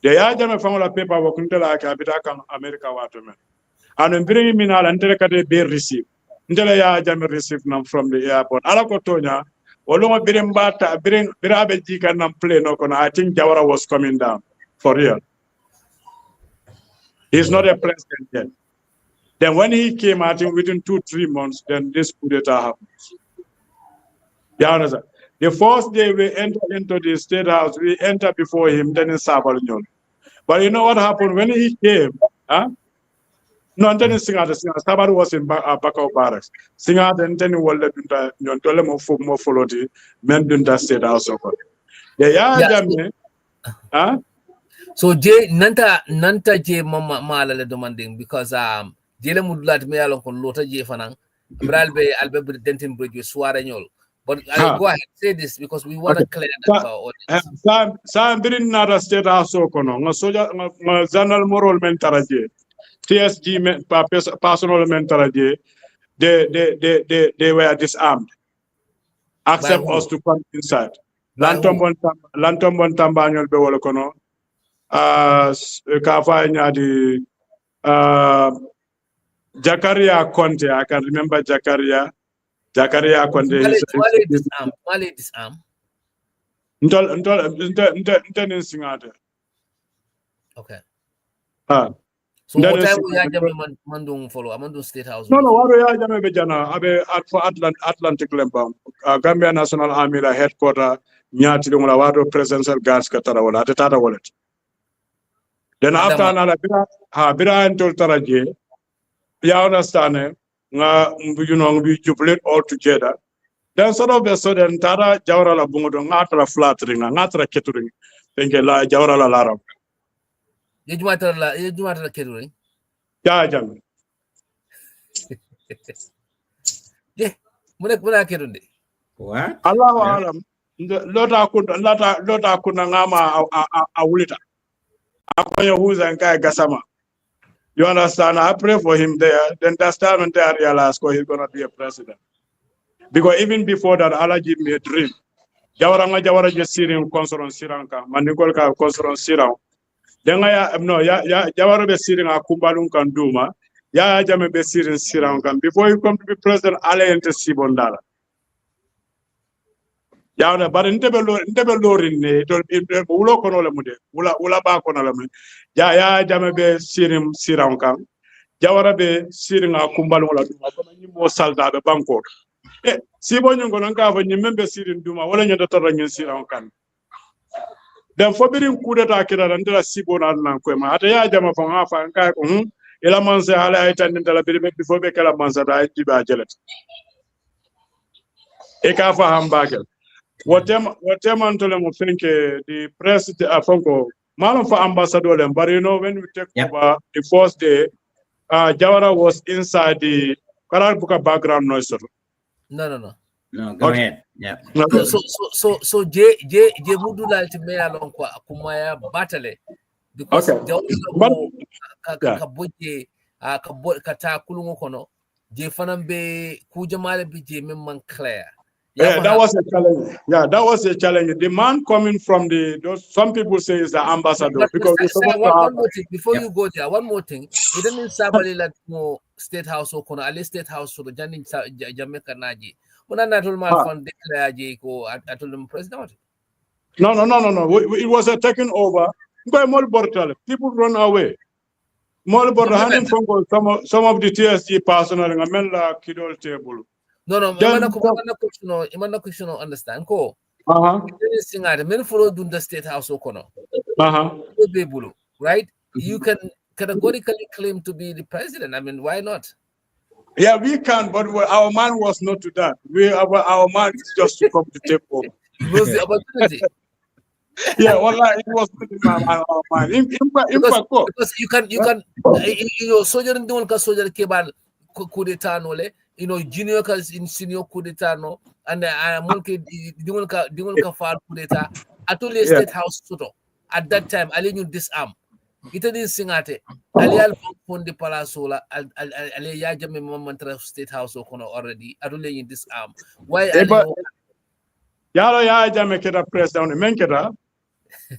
they are jama fangola paperwork ndela ka bitaka America wato men and bring me now and kade be receive ndela ya jam receive nam from the airport ala ko tonya wolongo birim bata birabe jika nam plane no kono I think Jawara was coming down for real. He's not a president yet. Then when he came, I think within 2-3 months, then this coup d'etat happened. You understand? The first day we entered into the state house, we entered before him, then in Sabalnyon. But you know what happened when he came? No, and then Sabar was in Bakau Barracks. Singer then Walla Dunta, Yontole more followed the men Dunta state house. So J Nanta J Mala demanding because Jele Mudlat me along con Lota J Fanang, Bralbe Albe Denton Bridge with Suaranyol. But I go ahead say this because we want to clear that for all. Sam didn't not a state house so kono. Soja Zanal moral mentaraje. TSG personal mentality, they were disarmed. Accept us to come inside. Lantombon Tambanyol Bewolokono, Kafanya Jakaria Conte, I can remember Jakaria Conte. Wale disarm. Okay. So what time we are Mandung follow? Mandung State House. No, what we are Jame Bejana, Abe for Atlantic Lembam, Gambia National Army headquarter, Nyati Lumawado Presidential Guards Katarawa at the Tata Wallet. Then after another Bira and Toltaraje, you understand, we jubilate all together. Then sort of a sudden Tara Jawara Bungo, Natra flattering, Natra catering, think a la Jawara Lara. You do matter catering? Yeah, Jam. Yeah, Muna Kirundi. What? Allah Alam, Lota Kunangama Awulita. Akoya who's and Kai Gassama. You understand? I pray for him there. Then that's time and I realize he's gonna be a president. Because even before that, Allah gave me a dream. Jawara just sitting Consuron Siranka, Manikolka Consuron Sirang. Then Jawara be sitting a Kumbalun Kanduma. Ya Jame be sitting Siranka. Before you come to be president, Allah enter Sibondala. Yawna, but in Lorin, Ulo Konola Mude, Ula Bakonala. Ya Jame be sitting Siranka. Jawara be sitting a Kumbalula, more salda the Bangkok. Sibon going to when you remember sitting Duma, what you the Sirankan. Then forbidding Kudata Kira and the Sibon Adlanquema. Ataya Jama from Alpha and Kai, Elamanza, I attended the Labiric before Bekala Manza, I give a jelly. Ekafa Hamburger. Whatever Antolem of think the president Afonko, Malon for ambassador, but you know, when we take over the first day, Jawara was inside the Karabuka background noise. No, go ahead. Yeah. So J Mudula to me along Kumaya battle because Kaboje Kata Kulungokono, J Fanambe Kujamale BJ Memman Claire. Yeah, that was a challenge. Yeah, that was a challenge. The man coming from some people say is the ambassador. But because one more thing before you go there. One more thing. It doesn't sabali like no State House or Kono, at least State House for the Jamaica Naji. When I told my fund declare Jiko, I told them president. No. It was a taken over by Molbortal. People run away. Molbortal some of the TSG personnel in Amela Kidol table. No, Imana question understand. Ko. Men follow the State House Okono. Right? You can categorically claim to be the president. I mean, why not? Yeah, we can, but our man was not to that. Our man is just to come to take over. It was the opportunity. Yeah, well, it was our man. Because you can, soldier and don't soldier kebal coup d'etat nole. Junior in senior coup d'etat no, and Monke Dimonka far coup d'etat. At all the State House soto. At that time, I didn't disarm. It didn't sing at it. Alial Pond de Palasola, Ale Yajame Mantra State House already. I don't lay in disarm. Why? Yara Yajame Keda press down in Menkeda.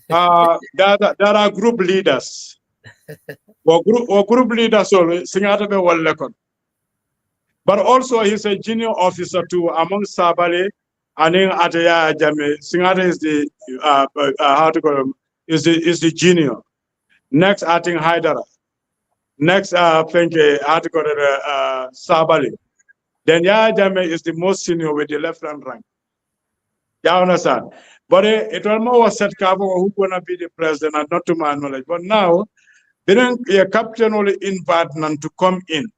There are group leaders. Or group leaders, sing out of the world record. But also, he's a junior officer too among Sabali and in Ataya Jame. Singata is the how to call him is the junior. Next, I think Haidara. Next, I think Sabali. Then Jame is the most senior with the left hand rank. You understand? But it was set cover who gonna be the president, and not to my knowledge. But now, then a captain only invite them to come in.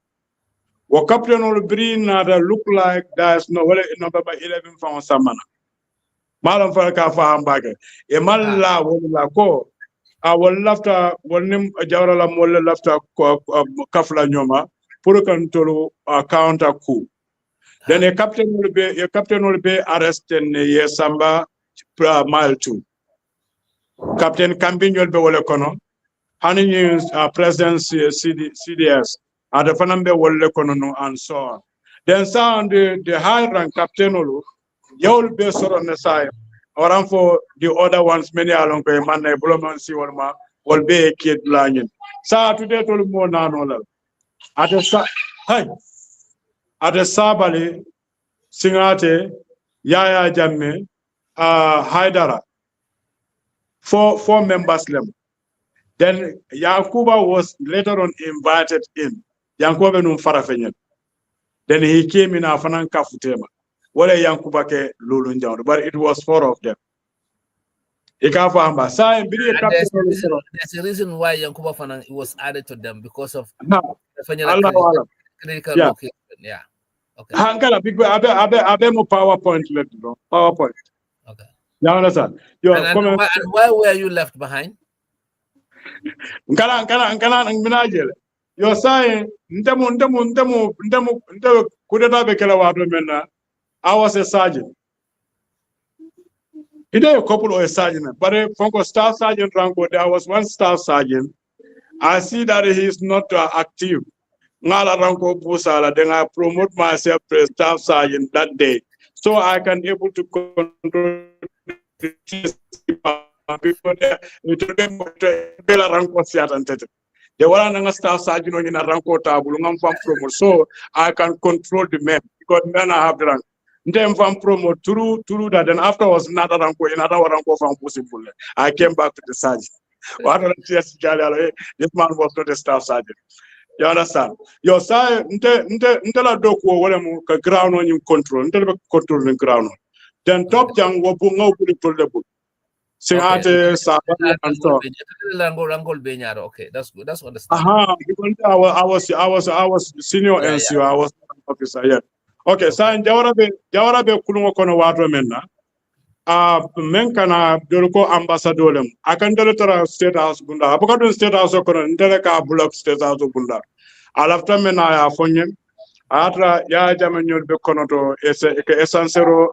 What captain will bring look like there's no number 11 from Samana. Malam Falka Fahambaga. A man la will ko. I will love to one name Jarala Mola left a Kafla Nyoma, Purukantolo counter coup. Then a captain will be arrested in Yesamba mile 2. Captain Camping will be Walekono. Hani President CDS, at the Fanambe Wole Konono and so on. Then sound the high rank captain Olu, you'll be sort on the side. Or for the other ones, many along the man, Bloman Siwama, will be a kid lion. Sa today told more nanola. At the Sabali, Singate, Yaya Jamme, Haidara, four members left. Then Yankuba was later on invited in. Yankuba num farafenyen. Then he came in Afanan Kafutema. Wale Yankuba ke Lulunjan, but it was 4 of them. There's a reason why Yankuba Fanan was added to them because of critical location. Yeah. Okay. Abe mo PowerPoint let go. PowerPoint. Okay. You understand? And why were you left behind? You're saying I was a sergeant. He did a couple of a sergeant, but from a staff sergeant rank, there was one staff sergeant. I see that he is not active. Then I promote myself to staff sergeant that day, so I can able to control people there. They were staff sergeant in a rank table, so I can control the men because men I have the rank. Then from promo through that, then afterwards another rank from possible. I came back to the sergeant. This man was not a staff sergeant. You understand? Your side ntela doku wala mu ka ground on you control control the ground. Then top jang wo bu ngaw bu to lebu. Singate Sawaneh and so. Okay, that's good. That's understandable. Aha, because I was senior NCO. I was officer. Yeah. Okay, so in Jawara be kulungo kono wadro menna. Men kana dolko ambassador I can tell state house bunda. Abukadun state house kono ndeleka block state house bunda. Alafta mena ya fonyen. Atra ya jamenyol be kono to esansero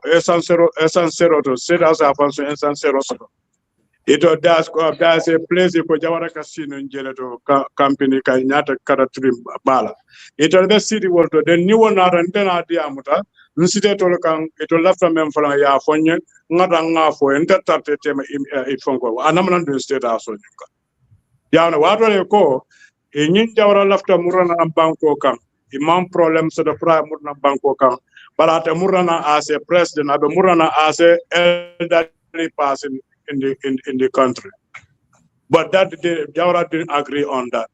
to state house afanso esansero so. Ito there's a place ko Jawara casino njele to company ka nyata karatrim bala. Ito the city world to the new one arantena diamuta. Nsite to kan ito lafta mem fala ya fonyen ngata ngafo entertate tema ifonko anamana do state house nyuka. Ya na wadole ko nyin Jawara lafta murana banko kan imam problem so the prime murana banko kan balata murana as a president abe murana as a elderly person in the country. But that Jawara didn't agree on that.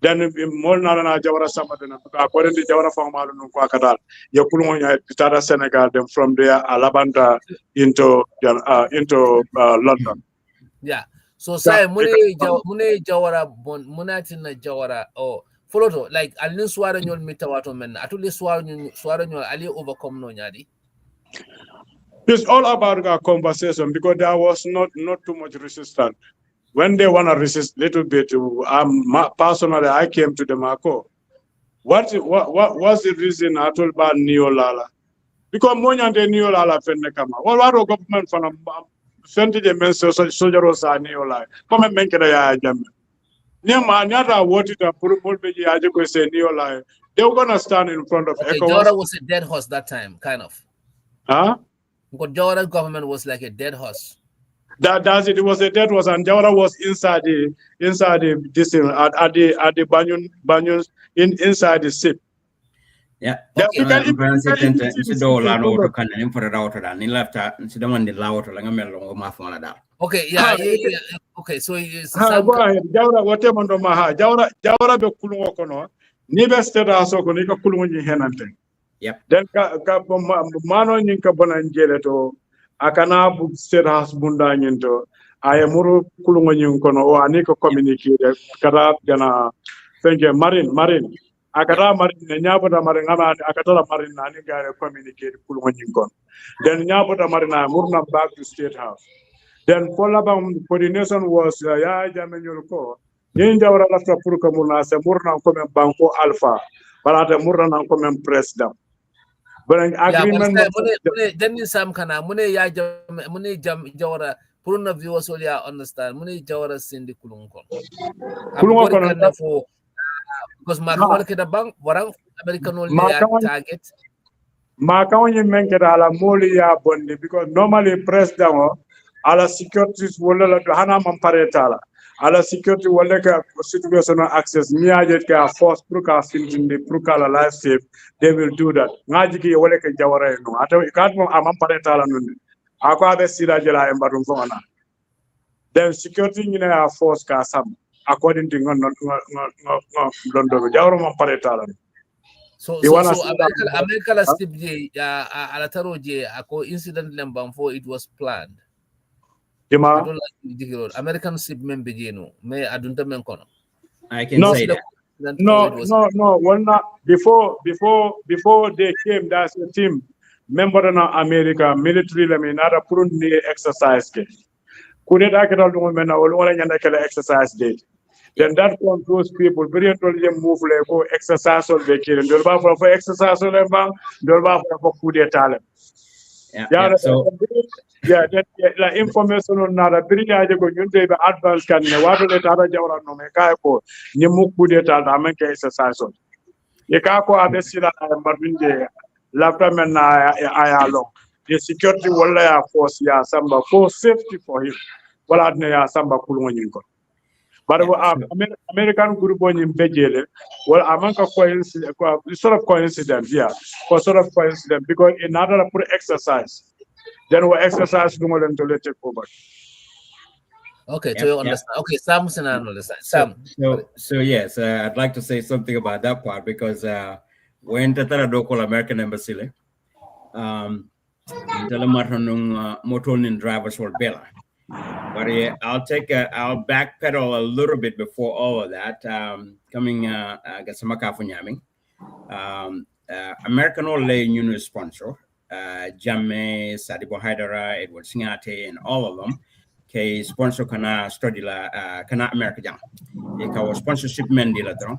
Then more na Jawara Samadena according to Jawara Famara no Kwakadal, Yakulunga Pitara Senegal, then from there Alabanda into London. Yeah. So say mune Jawara munatina Jawara follow like alin swara nyol mitawato men atuli swara nyol ali overcome no nyadi. It's all about our conversation because there was not too much resistance. When they want to resist a little bit, personally, I came to the Marco. What was the reason I told about Neolala? Because Monya de Neolala Fennekama. What our government from sent the men soldiers are Neolala. Come and make it a jam. Nyata wanted to put Mulbeji Ajiko say Neolala. They were going to stand in front of ECOWAS. Jawara was a dead horse that time, kind of. Huh? Because Jawara's government was like a dead horse. That's it. It was a dead horse, and Jawara was inside the this thing at the banyons inside the ship. Yeah. Okay. Okay. Yeah. Okay. So it's go ahead. Jawara whatever no maha. Jawara be kulungo kono. Ni be state house ko ni ka kulungo ni henante. Yep. Then ka mano ni ka bonanjele to akana bu state house bunda nyinto ayamuru kulungo nyin kono o ani ko communicate kara jana fenje marine akata marine nyabota marine ngama akata marine ani gare communicate kulungo nyin kono then nyabota marine murna back to state house then collabam coordination was ya jamenyol ko nyin Jawara lafta pour ko murna se murna ko men banko alpha balata murna ko men president. But an agreement. Then some kana mune Jawara pour na viewers all ya understand muni jawara sindi kulun kon Kulungo kono kan fo because ma ko wala ke da bang warang American all ya target ma kawni menketa ala moli ya bondi because normally president o ala securities wala la hana man paretala ala security wala ka situational access miaje ka force pour ka findinde pour ka la life safe they will do that ngaji ki wala ka jawara no ata ka mo amam paretala non ako abe sila jela e mbarum fona then security ni na force ka sam according to ngon londo jawro man paretala so America la stip je ala taro je ako incident lembam for it was planned. Jima? I don't like American ship member je no me adunta men kono. I can say that. No. Well, not before they came. That's a team member of America military. I mean, not a prune exercise. Couldn't I get all the women or exercise date? Then that controls people. Very move like go exercise or vacation. Do for exercise or them. Do for food talent. La information on nada biriya je ko nyunde be advance kan ne wado le tara jawra no me kay ko ni mu kudeta da men ke exercise on ye ka ko abesila marbinde lafta men na aya long the security wala ya force ya samba for safety for him wala ne ya samba kulungo nyin ko but American group on him bejele well amanka coincidence sort of coincidence because in order to exercise then we exercise no more than to let it over. Okay, so you understand. Okay, Sam, Sam. So yes, I'd like to say something about that part because when Tatara Doko American Embassy, motonin drivers for Bella. But I'll backpedal a little bit before all of that. Coming Gassama Kafunyami, American All Lay Union sponsor. Drammeh, Sadibo Haidara, Edward Singate, and all of them. Ke sponsor kana study la kana America jam. Eka sponsorship men di la dron.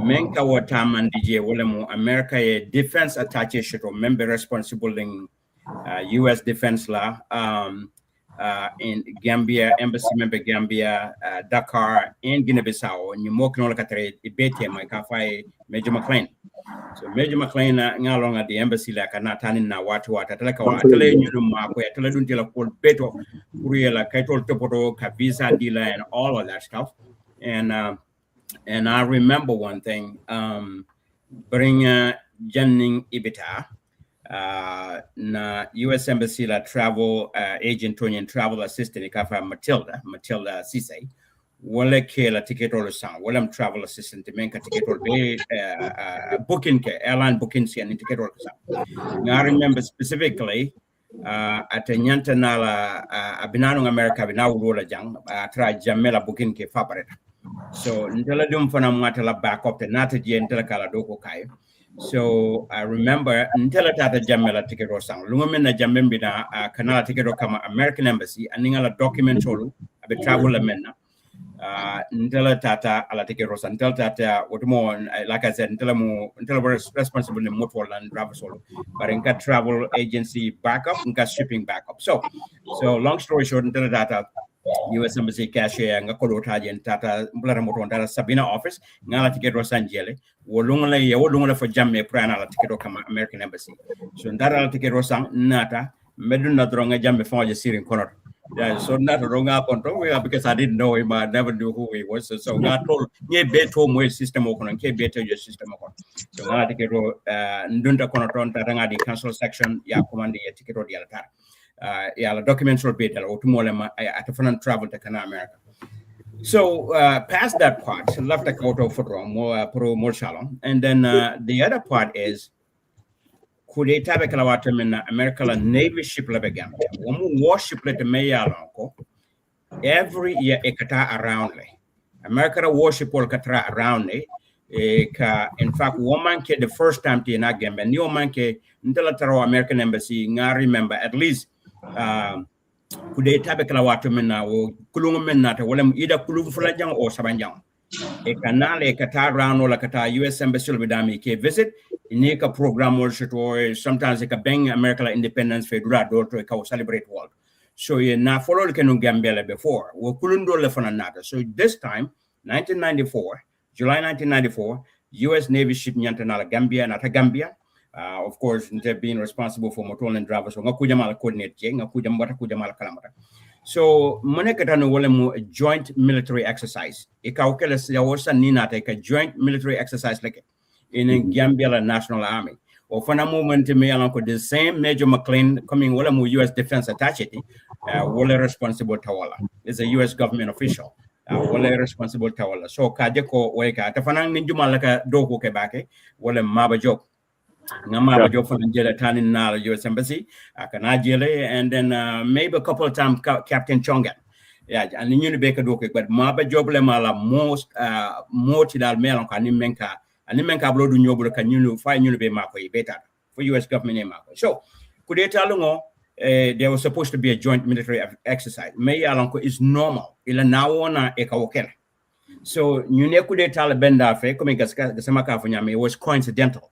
Men ka wata man DJ wala mo America ye defense attaché shito member responsible in US defense la in Gambia embassy member Gambia Dakar and Guinea-Bissau ni mo kno la katre ibete mai ka fai Major McLean. So Major McLean ngalong at the embassy la kana tanin na watu teleka wa tele nyuno mako ya tele dun tela kol beto kuriela kaitol topoto ka visa dealer and all of that stuff. And I remember one thing bring Janning Ibita na US embassy la travel agent Tony travel assistant ikafa Matilda Ceesay. Wala ke la ticket or sang wala travel assistant men ka ticket or be booking ke airline booking si an ticket or sang. I remember specifically at nyanta nala abinano America binaw rola jang tra jamela booking ke fabric. So ntela dum fana mwatela back up the nata je ntela kala doko kai. So I remember ntela tata jamela ticket or sang lunga men na jamembi na kanala ticket or kama American embassy aningala document solo abe travel la menna. Ntela tata ala take rosa ntela tata what more like I said ntela responsible in motor and driver solo but in travel agency backup and shipping backup so long story short ntela tata US embassy cashier nga kodo taje tata mblara motor ndala Sabina office ngala take rosa njele wolunga for jamme prana ala take kama American embassy so ndara ala take rosa nata meduna dronga jamme fonje sirin konor. Yeah, so not a wrong up on because I didn't know him, I never knew who he was. So I told me better more system open better your system open. So I take it Ndunta Conaton Taranga the council section, ya command the ticket or the other. Yeah, documents or better or tomorrow at a fun travel to Canada America. So past that part, left a photo for more shalom. And then the other part is could they tabe kala wata men America la Navy ship la begam warship let the mayalanko every year ekata around le America la warship or katra around le in fact woman ke the first time to na gembe ni woman ke ndela taro American embassy nga remember at least could they tabe kala wata men na wo kulungu men na ta wala ida kulungu fulajang o sabanjang e kanale kata around or kata US embassy will be dami ke visit Nika program or sometimes like a bang American independence federal to celebrate world. So you na follow the Gambia before. We couldn't do nata. So this time, 1994, July 1994, U.S. Navy ship Nyantanala Gambia, not a Gambia. Of course, they've been responsible for motor and drivers. So Ngakujamala coordinate, Ngakujamala Kalamata. So Monekatano Wolemu a joint military exercise. Ikaukeles Yawosa Nina take a joint military exercise like in a Gambia National Army. Or for a moment to me along with the same Major McLean coming Wolemu US Defense Attaché, Wole responsible Tawala. Is a US government official. Wole responsible Tawala. So Kajeko Weka, Tafanang Ninjumalaka Doko Kebake, Wole Mabajo. Namaba job for the Tan in US Embassy, Kanajele, and then maybe a couple of times Captain Chongan. Yeah, and the new Baker Doke, but Maba job lemala most tidal mail on Kanimenka, and Nimenka blow to Nyobu can you find you be Mako better for US government name. So could they tell them there was supposed to be a joint military exercise? May Alonko is normal. Ila naona ekawokela. So you ne could they tell a benda fe coming Gasamaka for Yami, it was coincidental.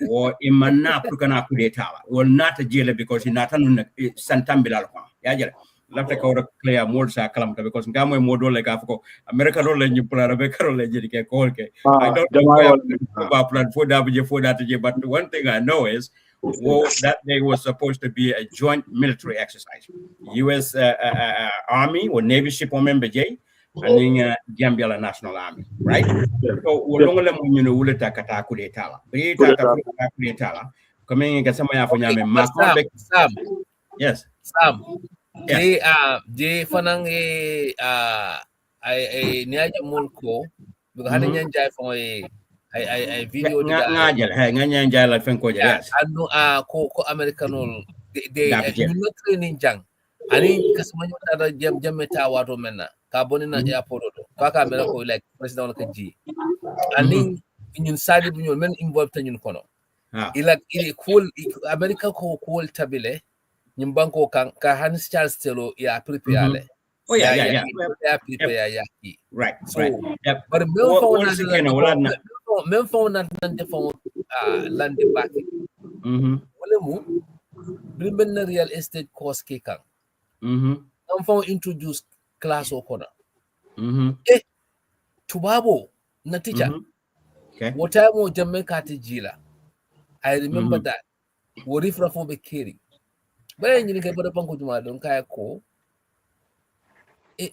Or imana kukana kudetala or not a jail because he not Santambila. Yeah, left a court clear more sacalamta because Gamma Modo like Africa, America roll and you put a Rebecca Legit Colke. I don't know about plan for that, but one thing I know is that day was supposed to be a joint military exercise. US Army or Navy ship or member J. And in Gambia National Army, right? So we don't let you know uleta kata kudetala. We kata kudetala. Coming in Gassama for Yami. Sam. Yes. Sam. They fanang a niaja mulko. Because had a jai for a video. Nganja like Fenko. Yes. I know ko American they not training jang. Ani Gassama Jameta Wato Mena. Carbonina airport kaka mera ko like president ka ji ani ñun sadi bu ñol men involved tan ñun kono ila cool America ko cool tabile ñum banko kan ka Hans Charles Telo ya prepare oh yeah prepare right so yep. But men fo na nan defo land back wala mu brimben real estate course ke kan am fo introduce class okona tubabo na teacher okay what time mo Jamaica tijila I remember that wo rifra fo be keri bare nyini kay bada banko juma don kay ko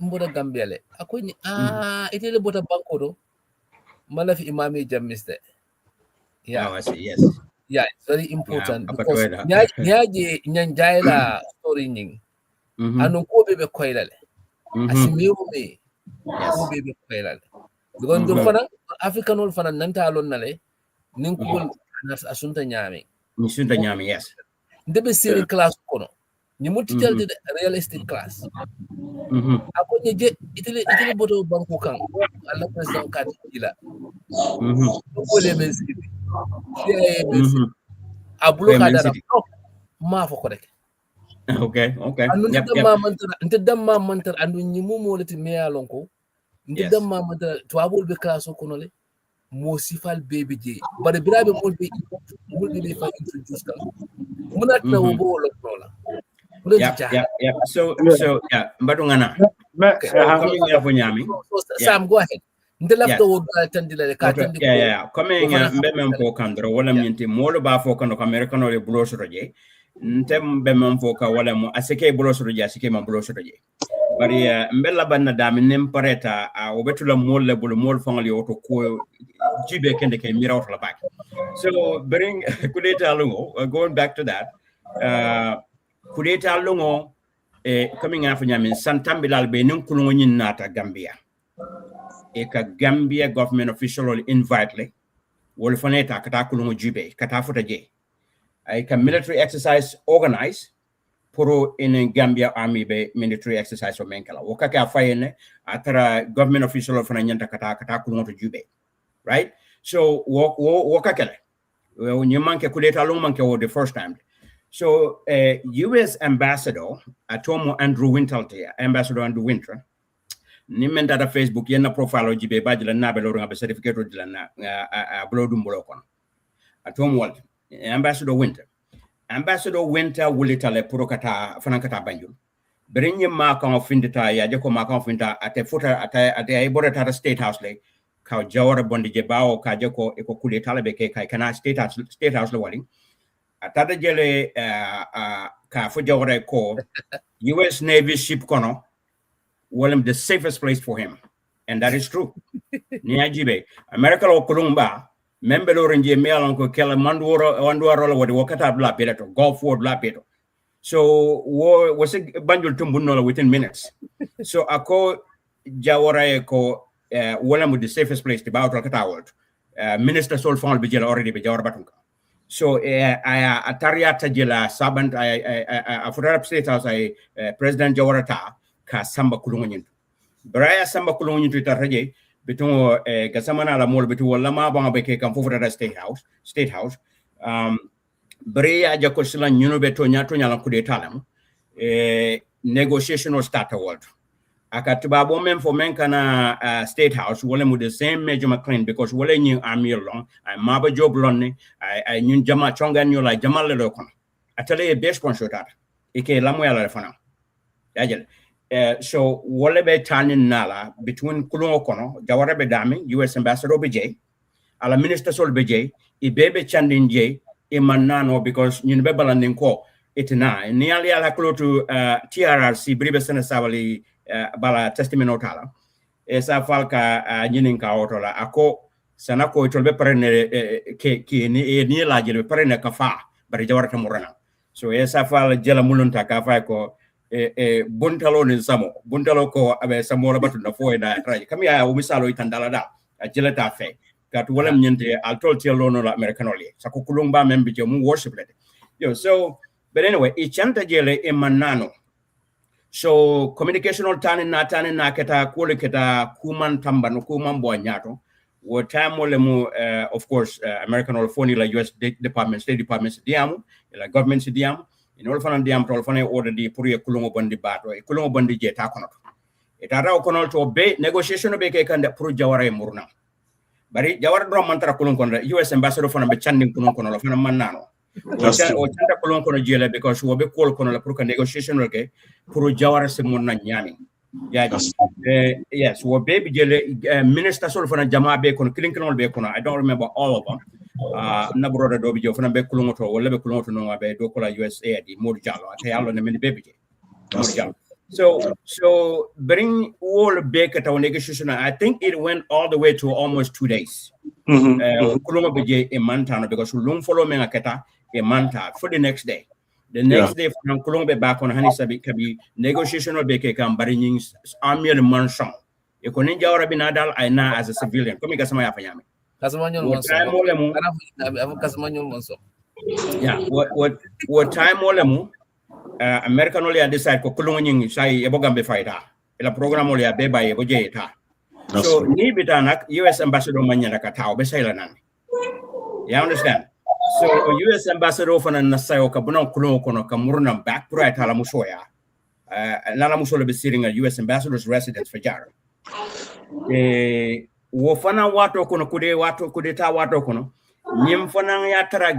mboda Gambiale akoni itele bota banko do mala fi imami jamiste yeah I see yes yeah it's very important because nyaje nyanjaila story nying anu ko be koylale asimiu me ko be koylale because do fana African ol fana nanta lon nale nin ko asunta nyami yes ndebe siri class kono ni multitel de real estate class ako je itele boto banko kan alla president kati ila ko le mesiri abulo kadara ma fo ko rek okay anu ndamma mantar andu nyimu molati meyalon ko ndamma mantar to abul be class kono le mo sifal baby je bare birabe molbe fa introduce kan munat na wo bo loknola yeah so yeah mbadungana coming here for nyami Sam go ahead ndelafto wo tandila ka tandi yeah coming mbemem ko kandro wala minti molo ba fo kano americano le bloso roje ntem mbemem fo ka wala mo asike bloso roje asike ma bloso roje bari mbella banna dami nem pareta o betula mol le bol mol fangali oto ko jibe kende ke miraw la back so bring kudeta lungo going back to that kudeta lungo coming after nyami santambilal be nin kulungo nyin nata Gambia ka Gambia government official invite le wol faneta kata kulungo jibe kata futa je ka military exercise organize pro in Gambia army be military exercise o menkala wakaka fayene atara government official fana nyanta kata kulungo to jibe right so wakakele nyemanke kudeta lungo manke wo the first time. So, U.S. Ambassador Atomo Andrew Winter, Ambassador Andrew Winter, nimenda da Facebook yena profile jibe bajila na belo nga certificate dila na blodum bolokon. Atomo wal Ambassador Winter wulitale purokata fanankata banjul. bring your mark on Findita, Yajako mark on Finta at a footer at a border at a state house lake, Cow Jawara Bondi Jebao, Kajako, Ekokule Talabeke, Kaikana state house Lawali. At the jele Kafujawara Ko, US Navy ship Kono, Willem the safest place for him. And that is true. Niajibe, America or Columba, member orange mail uncle Kella Mandura what the Wakata Black Peter, Gulf War Black Peter. So was a banjul tumbunola within minutes. So I call Jawara ko Willem with the safest place to bow Rakata world. Minister Sol Fon Bijel already be Jawara Batunka. So I Tariata Jela Sabant I for State House I President Jawarata ka Samba Kulunyin. Braya Samba Kulunyin to Taraje between Gassamana la Mol between Lama Bangabeke come forward at State House. Brea Jakosila Nunobeto Nyato Nyalakude Talam, negotiation or start a world. Akatuba woman for Menkana State House, Willem with the same Major McLean because Willem knew Army along, I Maba Joe Blonne, I knew Jama Chonga knew like Jamal Ledokon. I tell you a best one shot at Ike Lamuela Fana. So Wallebe Tanin Nala between Kulungokono, Jawarabe Dami, US Ambassador BJ, Ala Minister Sol BJ, Ibebe Chandin J. Imanano because you never landing ko itina nearly ala close to TRRC Bribe Senasavali bala testimony otala esa falka nyinin ka otola ako sanako itolbe parene ke ni la jele parene ka fa bari jawarta murana so esa fal jela mulunta ka fa ko buntalo ni samo buntalo ko abe samola batu na fo na raji kami ya umisalo itandala da jela ta fe got Willem Nyente, I'll tell you alone Americanoli. Sakukulumba member mu worship it. Yo, so but anyway, it's chanta jele emanano. So communication on tani na keta kule keta kuman tamba no kuman boanyato. What time olemu of course American or phone like US Department, State Department diamu, like government diamu, in all fan diam to fan order di puri kulungo bandi bato, kulungo bandi jeta kono. Itara okono to obey negotiation obey kan da puru jawara murna. Bari jawar drum mantara kulon kono US ambassador fana be chanding kulon kono fana manano o chanda kulon kono jele because wo be kol kono la pour que negotiation ke pour jawar se monna nyami ya yes wo be jele minister sol fana jama be kono klinkon be kono I don't remember all of them na broda do be jo fana be kulon to wala be kulon to no be do kola USA di Modou Diallo ate allo ne men be Modou Diallo. So bring all back at our negotiation. I think it went all the way to almost 2 days. Kulunga beje a mantana because Lung follow me aketa a manta for the next day. The next day from Kulunga back on Hanisabi Kabi negotiation of Beke Kam Barinings Army and Manson. You can ninja or binadal I na as a civilian. Come Gasama Yapayami. Yeah, what time olemu American only decide ko kulungin sai ebogambe fighter ila program only abeba ebojeta so ni bitanak US ambassador manyana katao be sai lanan you understand so US ambassador fana nasayo kabuna kulungo kono kamurna back right ala musoya nala musolo be sitting at US ambassador's residence for jar wo fana wato kono kudeta wato kono nyim fana ya tara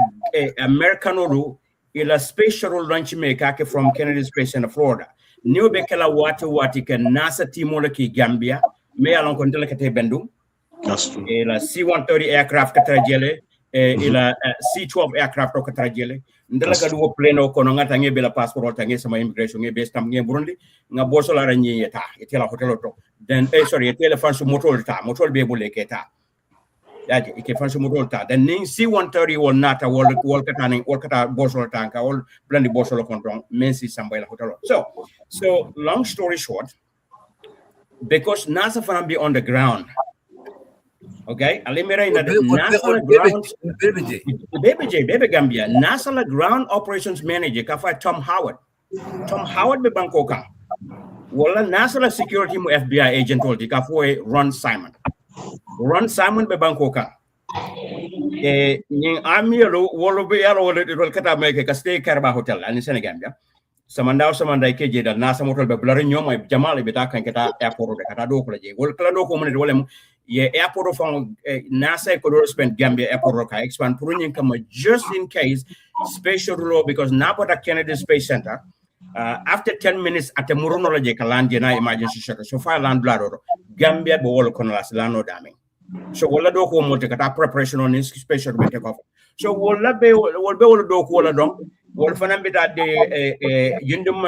Americanolu ila special lunch maker from Kennedy Space Center, Florida. New bekela wati ke NASA timola ki Gambia, me alon kontele kete bendum. Ila C-130 aircraft katrajele, ila C-12 aircraft katrajele. Ndela kadu plane kono ngata nge bela passport tange sama immigration nge base tam nge Burundi, nga boso la renye yeta, etela hotel to. Then etela fansu motor be bole keta. Yaje ike fansu mudolta then ning C-130 will not a wall kata bosol tanka all blandi bosol kontrong mensi sambaila hotel so long story short because NASA fana be on the ground okay alimera in the NASA ground baby Gambia NASA ground operations manager kafa Tom Howard be Bangkok wala NASA security mu FBI agent told kafa Ron Simon be Bangkoka. Ning army wolo be yalo wolo kata make ka stay Karba hotel in Senegambia. Samanda keje da NASA motor be blari nyoma Jamal be ta kan kata airport de kata do ko je. Wol kala do ko mun de wolem ye airport from NASA ko spend Gambia airport ka expand pour nyin kama just in case special law because Napata Kennedy Space Center After 10 minutes at the Murunology land na emergency shelter. So far land blood Gambia be wall konolas lano dami. So wala do ko mo kata preparation on this special be take off. So wala be do ko wala dom wala fanan be da de yindum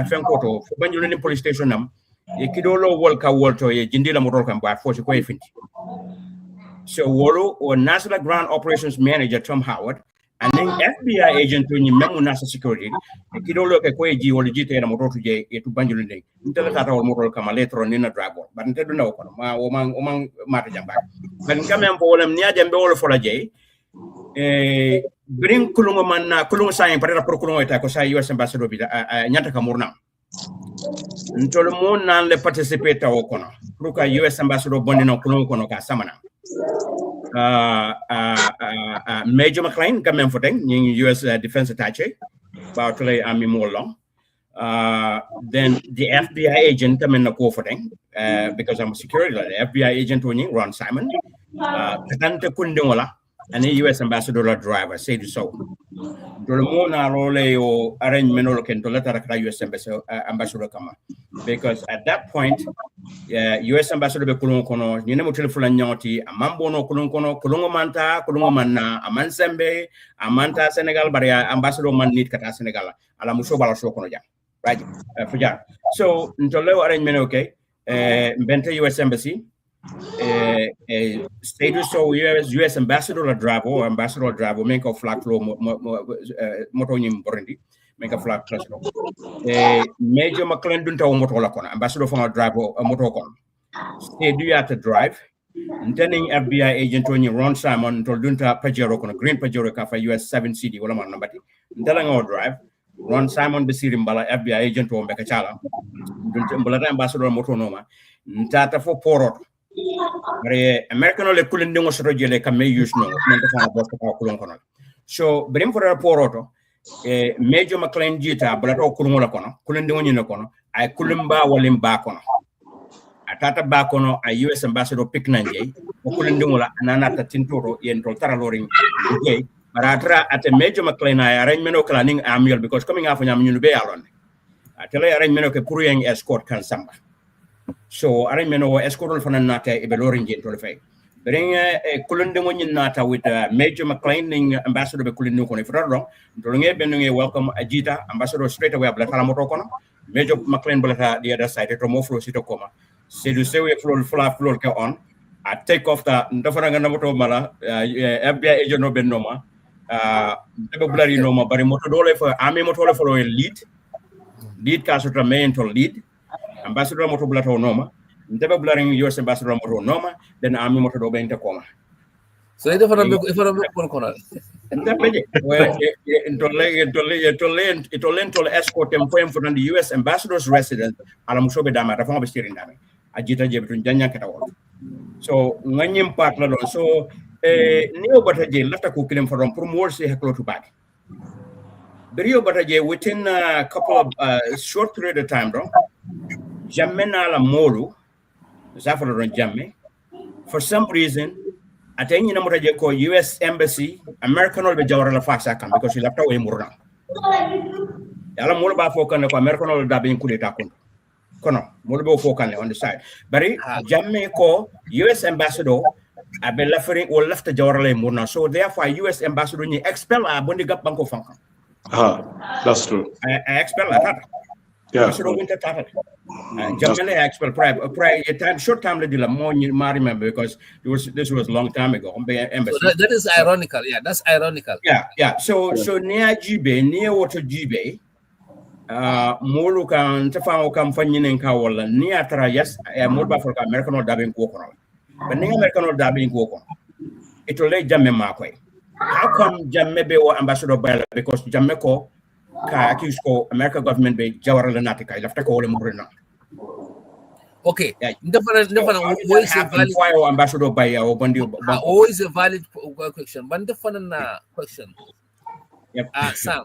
fenkoto banjulu ni police station nam e kidolo wol ka wolto e jindila mo kam ba fo ko e finti. So wolo or National Ground Operations Manager Tom Howard and then FBI agent to ni memu national security e kidolo ke ko e ji wol jite na mo to je e to banjulu ni ntela tata wol mo kam letro ni na dragon but ntedo na ko ma o man mata jamba ben kamem po wala ni ajambe wol fo la je bring kulungo man kulungo sa para por kulungo ta ko sa US ambassador bi nyata ka murna ntol mo nan le participer ta o kono pour ka US ambassador bonni no kulungo kono ka samana Major McLean quand même foteng US defense attaché about to army more long then the FBI agent come in ko foteng because I'm a security the FBI agent woni Ron Simon katante kunde wala and the US ambassador driver said so do mo na role o arrangement lo ken to letter ka US ambassador kama because at that point US ambassador be kulungo kono ni ne mo telephone nyoti amambo no kulungo manta kulungo manna amansembe amanta Senegal bari ambassador man nit kata Senegal ala muso bala so kono ja right fuja so ntole arrangement okay mbente US embassy status so US ambassador driver make a flag flow moto nyim Burundi make a flag plus Major McLean dunta o moto la kono ambassador from a driver moto kono stay do you have to drive intending FBI agent on Ron Simon to dunta Pajero kono green Pajero ka fa US 7 CD wala man nambati ndala ngo drive Ron Simon besiri mbala FBI agent o mbeka chala dunta mbala ambassador moto noma ntata fo porot American le kulinde ngo soto jele kam use no nanta fa bosta ka kulon kono so brim for poroto Major McLean jita balato kulungo la kono kulinde ngo nyino kono ay kulumba walim ba kono atata ba kono ay US ambassador piknanje o kulinde ngo la anana tintoro yen to taraloring okay baratra at Major McLean ay arrangement o planning amial because coming after nyam nyunu be alon atele arrangement ke pour yang escort kan samba so arrangement o escort fana nata e be loring gen to le fay bring kulunde ngo nyin nata with Major McLean ning ambassador be kulunde ko ni fotoro to nge ben nge welcome ajita ambassador straight away abla tala moto kono Major McLean blata the other side to mo flow sito koma c'est du sewe flow ke on I take off the ndofana nga moto mala FBI agent no ben noma be blari noma bari moto dole fo ami moto le follow lead ka so main to lead ambassador moto blata noma ndebe blari US ambassador moto noma then ami moto do ben te koma so ide fana be kono ndebe intole escort em point for the US ambassador's residence ala musobe dama da fon be stirin dama ajita jebetun janya kata wol so nganyim part la don so neo bataje lafta ko kilim for pour more say haklo to back Berio bataje within a couple of short period of time don jamena la molu zaforo don jamme for some reason atenyi na motaje ko US embassy American ol be jawra la faxa kam because he lafta way murna yala molu ba fo kan ko American ol da be kudeta kon kono molu be fo kan on the side bari jamme ko US ambassador abe lafering or left jawra la murna so therefore US ambassador ni expel a bondi gap banko fanka that's true I expel that ambassador winter tata jamme expel prior time short time la more I remember because this was long time ago embassy so that is ironical that's ironical so near jibe near water jibe molu kan tafao kam fanyinen ka wala ni atara yes molu ba for American or dabin ko kono but ni American or dabin ko kono it ole jamme makoy how come jamme be o ambassador bala because jamme ko ka accuse ko American government be jawara la natika lafta ko wala murina okay ndefana always a valid ambassador by o bandi always a valid question but ndefana na question Sam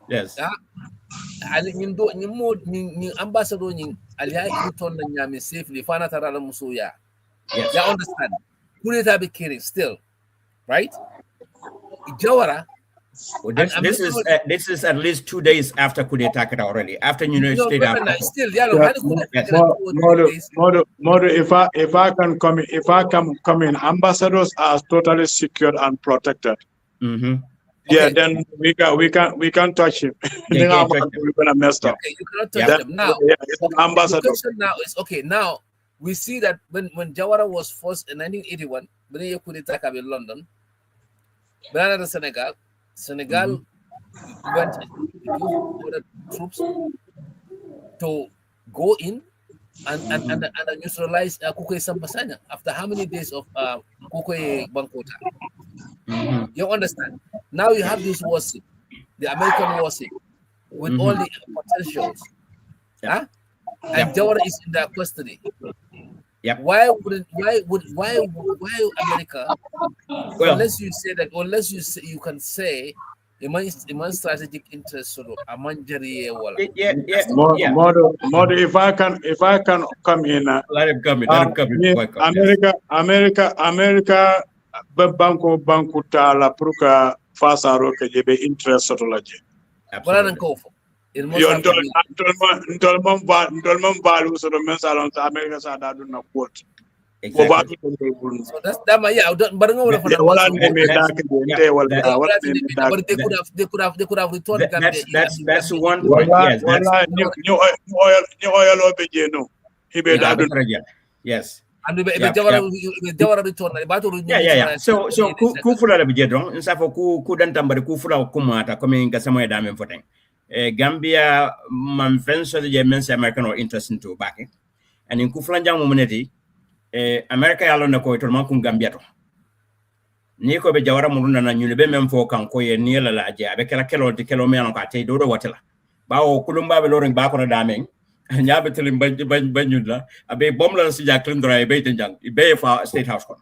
yes ali nyindo ni ambassador ni ali ha ton na nyame safely fana tara la musoya you understand kule ta be kidding still right jawara Well, this is at least 2 days after coup d'etat already. After United States. Still, Momodou, if I can come in, ambassadors are totally secured and protected. Yeah, then we can touch him. We're gonna mess up. Okay, you cannot touch them now. It's an ambassador. The question now is now we see that when Jawara was forced in 1981, when he could attack in London, but Senegal went with the troops to go in and neutralize Kukoy Sampasanya after how many days of Kukoy Bankota? You understand? Now you have this war scene, the American war scene, with all the potentials. And Jawara is in their custody. Why America? Well, unless you can say Iman strategic interest sort of Momodou, if I can come in, let him come in. America banku tala pruka fasaro ke jebe interest sort of laje. Ndolmon balu so do men salon America sa da dun na quote. Exactly. So that's that. But they could have returned. That's one point. Yes, yes. And Jawara return. So kufula la bijedron. Nsafo ku dan tambari kufula kumata kome Gassama dame foten. Gambia man friends of the men's American or interesting to back. And in kufula jamu muneti. America yalo na ko to man kun Gambia to ni ko be Jawara muruna na nyule be mem fo kan ko ye ni la la je abe kala kelo me an ka tay do watela bawo kulumba be lorin ba ko na damen nyabe telim ban la abe bom la si jacklin dry be tan be fa state house ko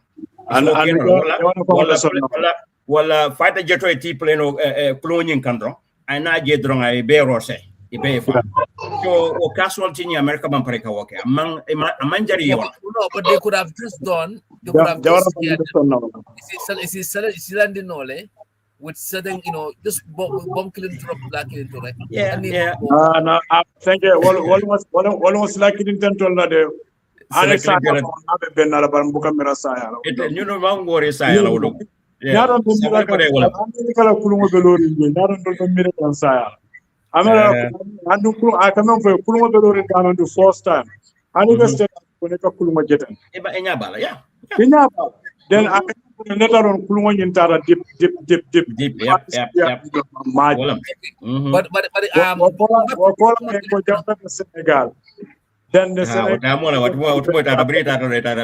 wala fighter jeto e pleno cloning kandro ay na je dron ay be rose e be fa so o casualty in America ban pare ka woke amman jari yo no, but they could have just done with certain, just bomb killing drop black into right. No, thank you. Almost like it intentional na de. Alexander habe benala ban buka mera saya. You know mangore saya la wodo. Yaron do mira kala kulungo belori ni yaron do mira kan saya. Amara andu kulu akamon fo kulungo belori kan do first time. Ani the state ko ne ka kulungo jetan. Eba enya bala ya. Enya bala. Then I later on kulungo nyintara dip. But Senegal. Then the Senegal.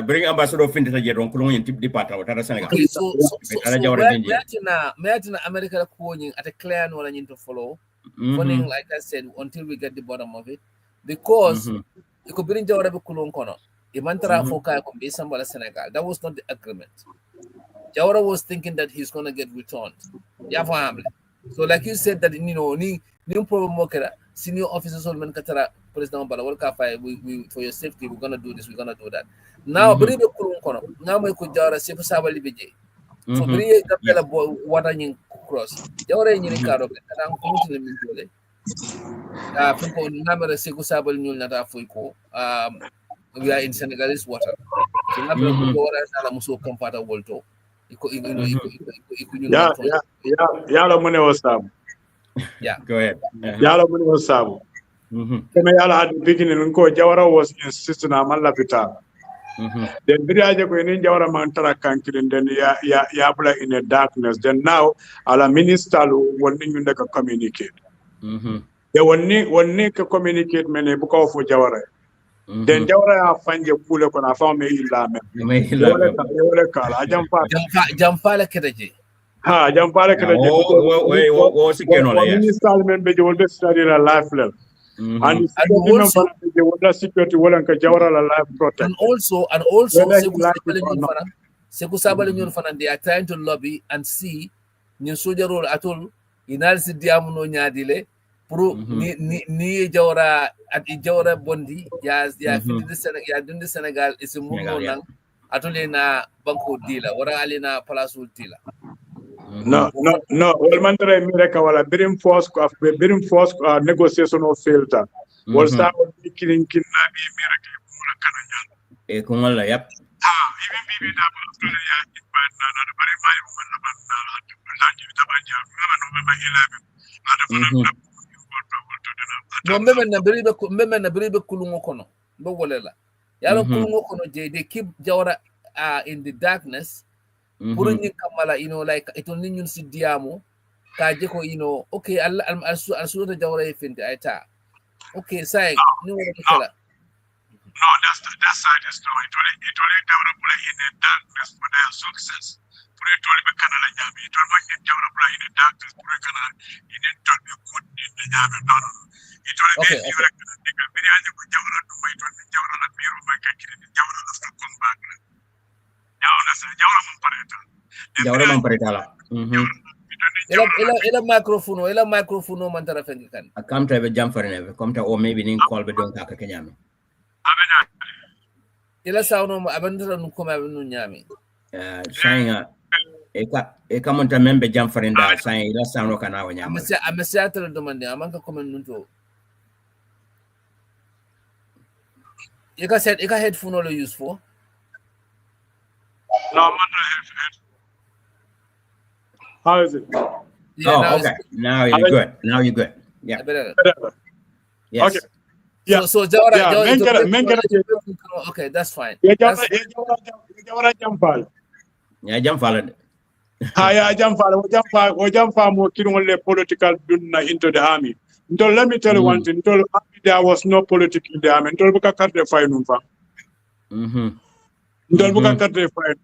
Bring ambassador of Finta Jeron kulungo nyintip di patra wata Senegal. So America kuoning at a clear no to follow. Funding, like I said, until we get the bottom of it, because it could bring Jawara kulung kono. Imantara foka ko be sambala Senegal. That was not the agreement. Jawara was thinking that he's gonna get returned. So like you said that ni problem mokera senior officers all men katara president bala wal ka fay we for your safety we're gonna do this, we're gonna do that. Now bring the kulung kono. Now me ko Jawara sefu sabali beje. So bring the bela water in cross. Jawara ni karo ka ko mutule min dole. Fiko namara seku sabali nyul nata fuiko. We are in Senegalese water. So Jawara muso comfort world to. Yala mune wasabu. Yeah, go ahead. Yala mune wasabu. Yala at the beginning, Jawara was insisting on Malapita. Then Viraja ko in Jawara mantara kankirin, then ya in a darkness. Then now ala minister will need to communicate. They will need to communicate many because for Jawara. Then Jawara find your pull up on a farm Lamin. Jampala Kedaji. Jampala Kedaji. Installment be will be studied a life level. And also the security will and Jawara life protect. And also Sekusabali they are trying to lobby and see new soldier role at all in Alsi Diamuno Nyadile. Ni Jawara at Jawara Bondi, doing the Senegal is a movement atole na banko dealer, ora alina palasul dealer. No. Well, man, try America wala birim force negotiation of filter. Well, start with killing kidnapping America. Yep. Even people that after the year, but not very much woman no member na beribe kulungo kono do wolela yalo kulungo kono je they keep Jawara in the darkness pour ñu kamala like ito ñun si diamo ka je ko okay al suuta Jawara e fenti ayta okay say ni wala kala no that side is no it only develop in the darkness for their success pour it only be kanala nyami it only develop in the darkness pour kanala in it to be good in the nyami no it only okay, you like the biryani ko Jawara do may to Jawara la biru may ka kiri Jawara la fa come back Jawara man pareta la ila microphone man tara fengi kan akam try be jam for neve comme ta o maybe nin call be don ka kenyami ila sawno abandra nu koma nu nyami saying e ka monta membe jam for nda saying ila sawno kana wa nyama amese atara demande amanka comment nunto you can headphone all use for no man headphone. How is it? Yeah, okay. Now you're good. Yeah. Yes. Okay. Yeah. So Jawara, yeah, okay, that's fine. Jawara jampal. Yeah, jampal. Yeah, jampal mo kinole political dunna into the army. So let me tell you one thing. There was no politics in the army. Buka carte fire numfa. Buka carte fire.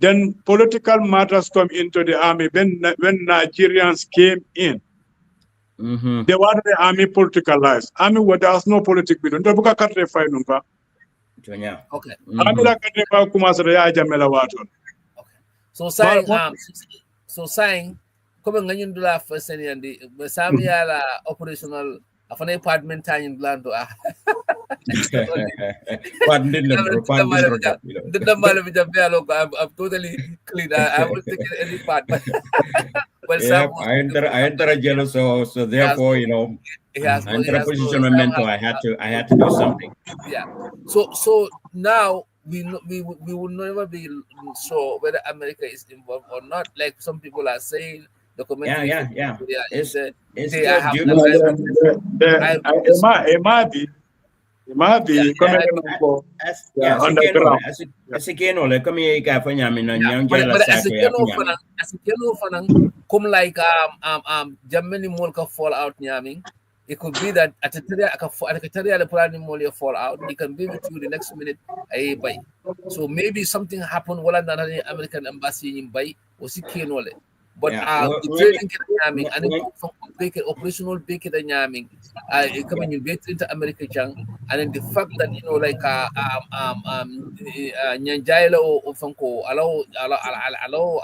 Then political matters come into the army. When Nigerians came in, they wanted the army politicalized. Army where there was no politics. Okay. So saying, come nganyun dula first and the Sami ala operational afane apartment time blando I'm totally clean. I will take any part. But yeah, I enter jealous, so therefore, enter a position of mentor. I had to do something. Yeah. So now we will never be sure whether America is involved or not. Like some people are saying. Yeah. It might be coming come like Germany Molka fall out nyaming. It could be that at the planning fall out. It can be with you the next minute. So maybe something happened while the American embassy in Bay was but the training nyaming and the operational bake the nyaming coming in better into America and then the fact that Nyanjaila or Fanko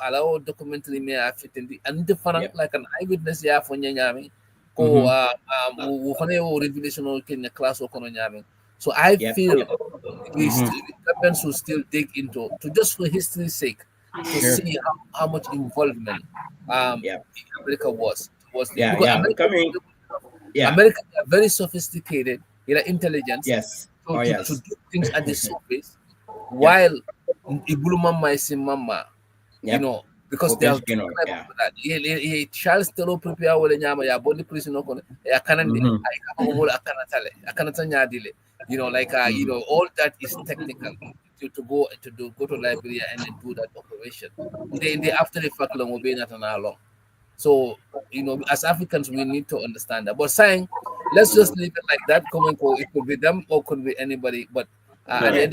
allow documentary may fit in the and the fun like an eyewitness for Nyaming revelation in the class of Nyaming. So I feel the governments will still dig into to just for history's sake to see how much involvement America was. America are very sophisticated in intelligence to do things at the surface while Ibulumama is in Mama, because they are Charles Telo prepare with a body prison I all that is technical. To go to Liberia and then do that operation. They after the fact long will be not an hour long. So as Africans we need to understand that. But saying let's just leave it like that. It could be them or could be anybody. But this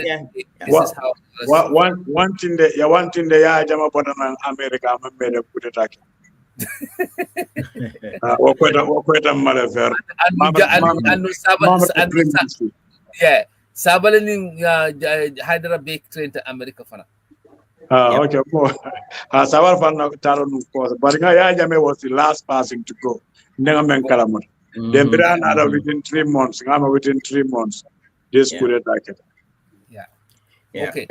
is how one thing the Jama Potaman America made a put attack. Yeah. Sabalin Hyderabad train to America fana. Okay, Sabar Fana Taron was, but Yajame was the last passing to go. Nengamen Kalamon. Then ran out within 3 months. I'm within 3 months. This could attack it. Yeah. Okay.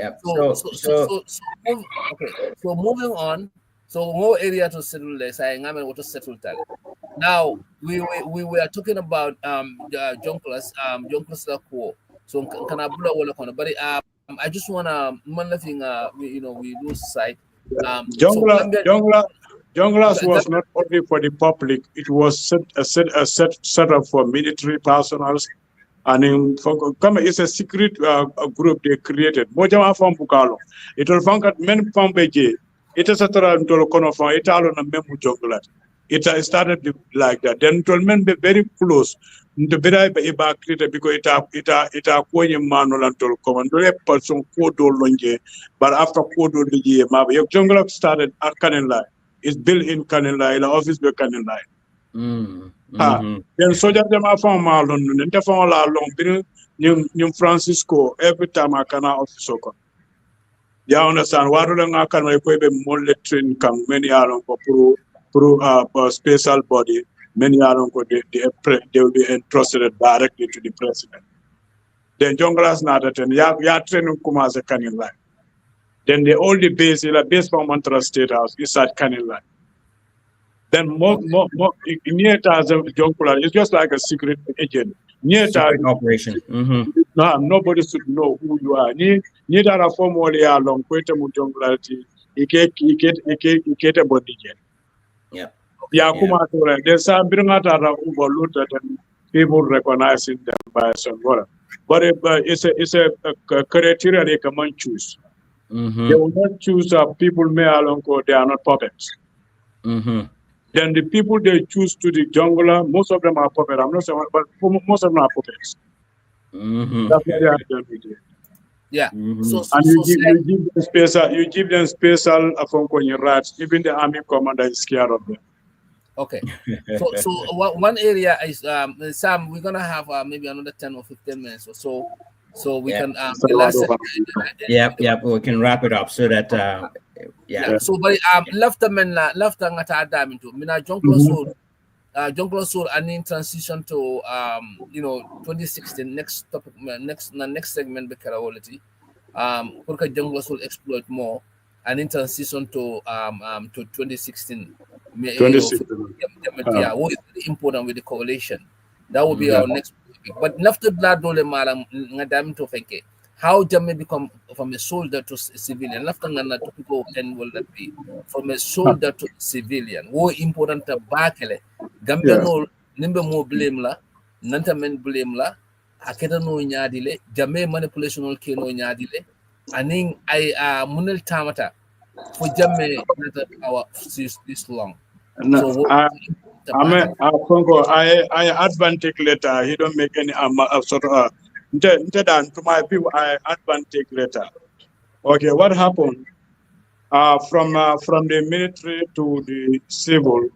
So moving on. So more area to settle less. I am what to settle that. Now we were talking about Jonklas la ko. So can I blow all on, but I just wanna one thing we lose sight. Jonglas was not only for the public; it was set up for military personnel. And it's a secret group they created. Mojama from Bukalo. It will find that men from Beji. It is a total conofon. It all on a memu Jonglas. It started like that. Then it men be very close. The very created because it a coin manual and to command person kodo longe. But after kodo the year, Jonglas started at Kanenla. It's built in Kanenla. The office be Kanenla. Then soldier them are from London, and therefore long been New Francisco every time I can office. You understand? What do I can equip more train come many are on pro special body, many are on they will be entrusted directly to the president. Then Jonglas not attend, ya training come as a canning line. Then the only base from Montreal State House is at canning line. Then more near as a Jonkula, it's just like a secret agent. Secret operation. No, nobody should know who you are. Near that a formally along Queta Mujongularity, he get a body. Yeah. Yakuma, there's some bring out overlooked and people recognizing them by some water. But it's a criteria they can choose. They will not choose people may along they are not puppets. Then the people they choose to the jungler, most of them are puppets. I'm not saying, but most of them are puppets. That's what they are doing. Yeah. And you give them special rats. Even the army commander is scared of them. Okay. So one area is Sam. We're gonna have maybe another 10 or 15 minutes or so. So we can the last we can wrap it up so that So but left ngata adam into mina Jonklo Soul and in transition to 2016 next topic next segment be quality because Jonklo Soul exploit more and in transition to 2016 what is really important with the coalition. That will be our next topic. But left the dole malam ngadam to fenke. How Jammeh become from a soldier to civilian? Left and topical end will that be from a soldier to civilian. More important to Bakele. Gambia no nimbe mo blame la, Nanta men blame la, Akeda no nyadile, Jammeh manipulation no ke no nyadile, aning I munel tamata for Jammeh our this long. So I advantage letter. He don't make any sort of to my people. I advantage letter. Okay, what happened? From the military to the civil,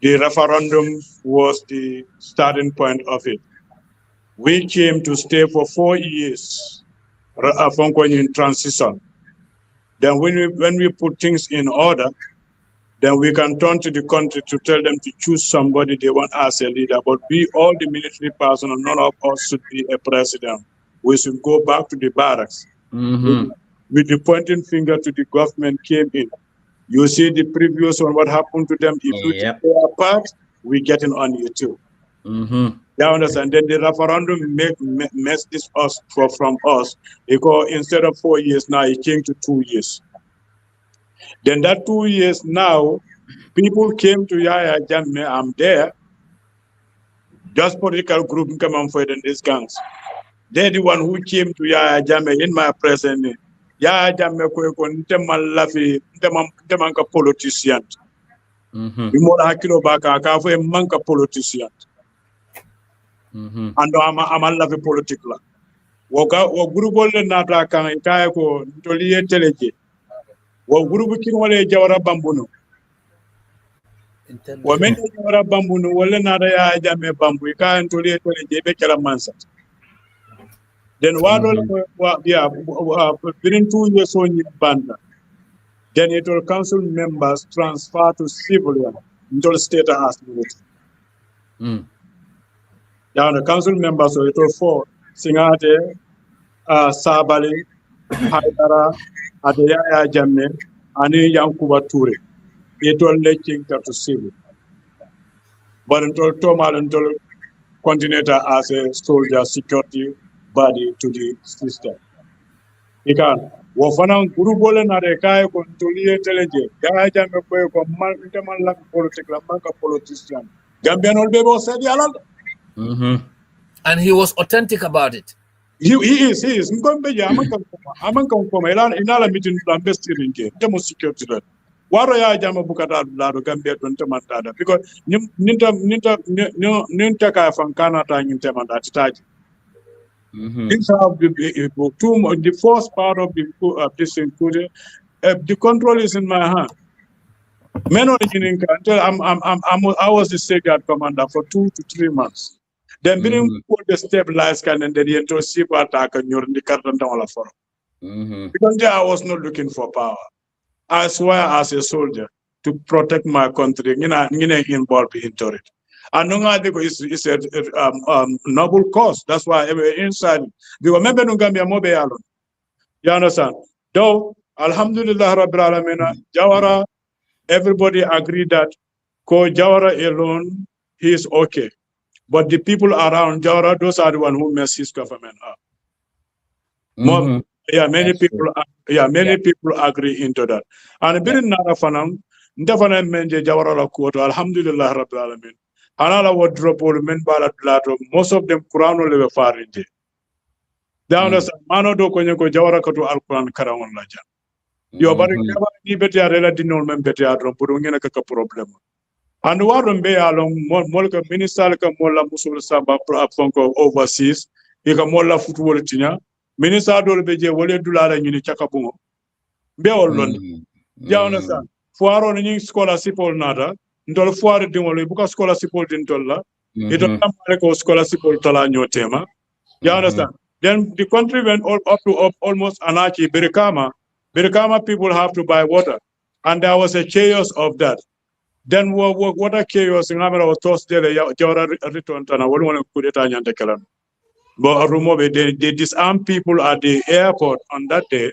the referendum was the starting point of it. We came to stay for 4 years in transition. Then when we put things in order, then we can turn to the country to tell them to choose somebody they want as a leader. But we, all the military personnel, none of us should be a president. We should go back to the barracks. With the pointing finger to the government came in. You see the previous one, what happened to them. If you take their part, we getting on you too. You understand? Then the referendum messed this from us because instead of 4 years now, it came to 2 years. Then that 2 years now, people came to Yaya Jammeh. I'm there. Just political group come and fight in these gangs. They're the one who came to Yaya Jammeh in my presence. Yaya Jammeh ko politician. Bimora hakilo baka ka fo manka politician. And I'm a love political. Woga wo grupo le nata kan ikaya ko toliye teleje. Wo grupo kin wale jawara bambuno. Wo men jawara bambuno wala nada ya Jammeh bambu ikaya toliye teleje be kala mansa. Then within 2 years on banda. Then it will council members transfer to civilian until state as military. Now the council members so it will fall Singate, Sabali, Haidara, Adeyaya Jammeh, and Yankuba Ture. it will let you to civil. But until Tomal until continental as a soldier security body to the system. Because wafana gurubole na rekai kontulie teleje gaja me ko man inteman la politique la man ka politician Gambian ol bebo said yalal. And he was authentic about it. He is ngombe ya aman kan koma ila meeting la bestirin ke demo security la waro ya jama bukata la do Gambia don temantada because ninta ka fankana ta nyin temanda titaji. These are the first part of this included. The control is in my hand. Until I was the state guard commander for 2 to 3 months. Then being the stabilized can and then into super attack and you're in the current for. Because there I was not looking for power. I swear as a soldier to protect my country, involved into it. And it's a noble cause. That's why inside we remember Gambia Mobe alone. You understand? Though Alhamdulillah Rabbil Alamina, Jawara, everybody agreed that Ko Jawara alone, he is okay. But the people around Jawara, those are the ones who mess his government up. Many people agree into that. And Birin Narafanam, Ndafana Menje Jawara la Kuoto, Alhamdulillah Rabbil Alamin. Anala would drop all men ballot plato, most of them Quran will live far in there. Down as Mano do Konyako Jawara to Alquran Karawan Lajan. You are never ni better relative no men better Purungena problem. And Warren Bay along Molka Minister Mola Musul Samba Fonko overseas, Ikamola football tina, Minister Dolbeje Wole Dula and Unichakabumo. Be all London. You understand? For our scholarship or nada. Ndol foire dimolo buka scholarship dintolla it don't like scholarship tala nyotema. You understand? Then the country went up to almost anarchy. Birikama people have to buy water, and there was a chaos of that. Then water chaos in Camara was tossed there. Jawara returned and I wouldn't want to put it on the calendar. But they disarmed people at the airport on that day.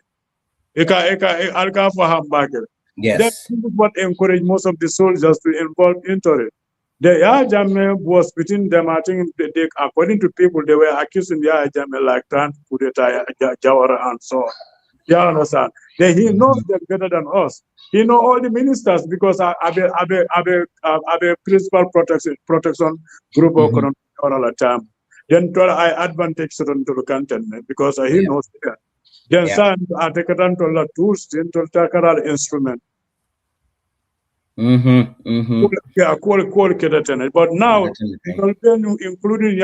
Eka for hamburger. Yes. That's what encouraged most of the soldiers to involve into it. The Jammeh was between them. I think they, according to people, they were accusing the Jammeh like trying to put it Jawara and so on. You understand? He knows them better than us. He knows all the ministers because I have a principal protection group of all the time. Then I advantage to the content because he knows that. Then I take it on the tools into the instrument. Yeah, but now, including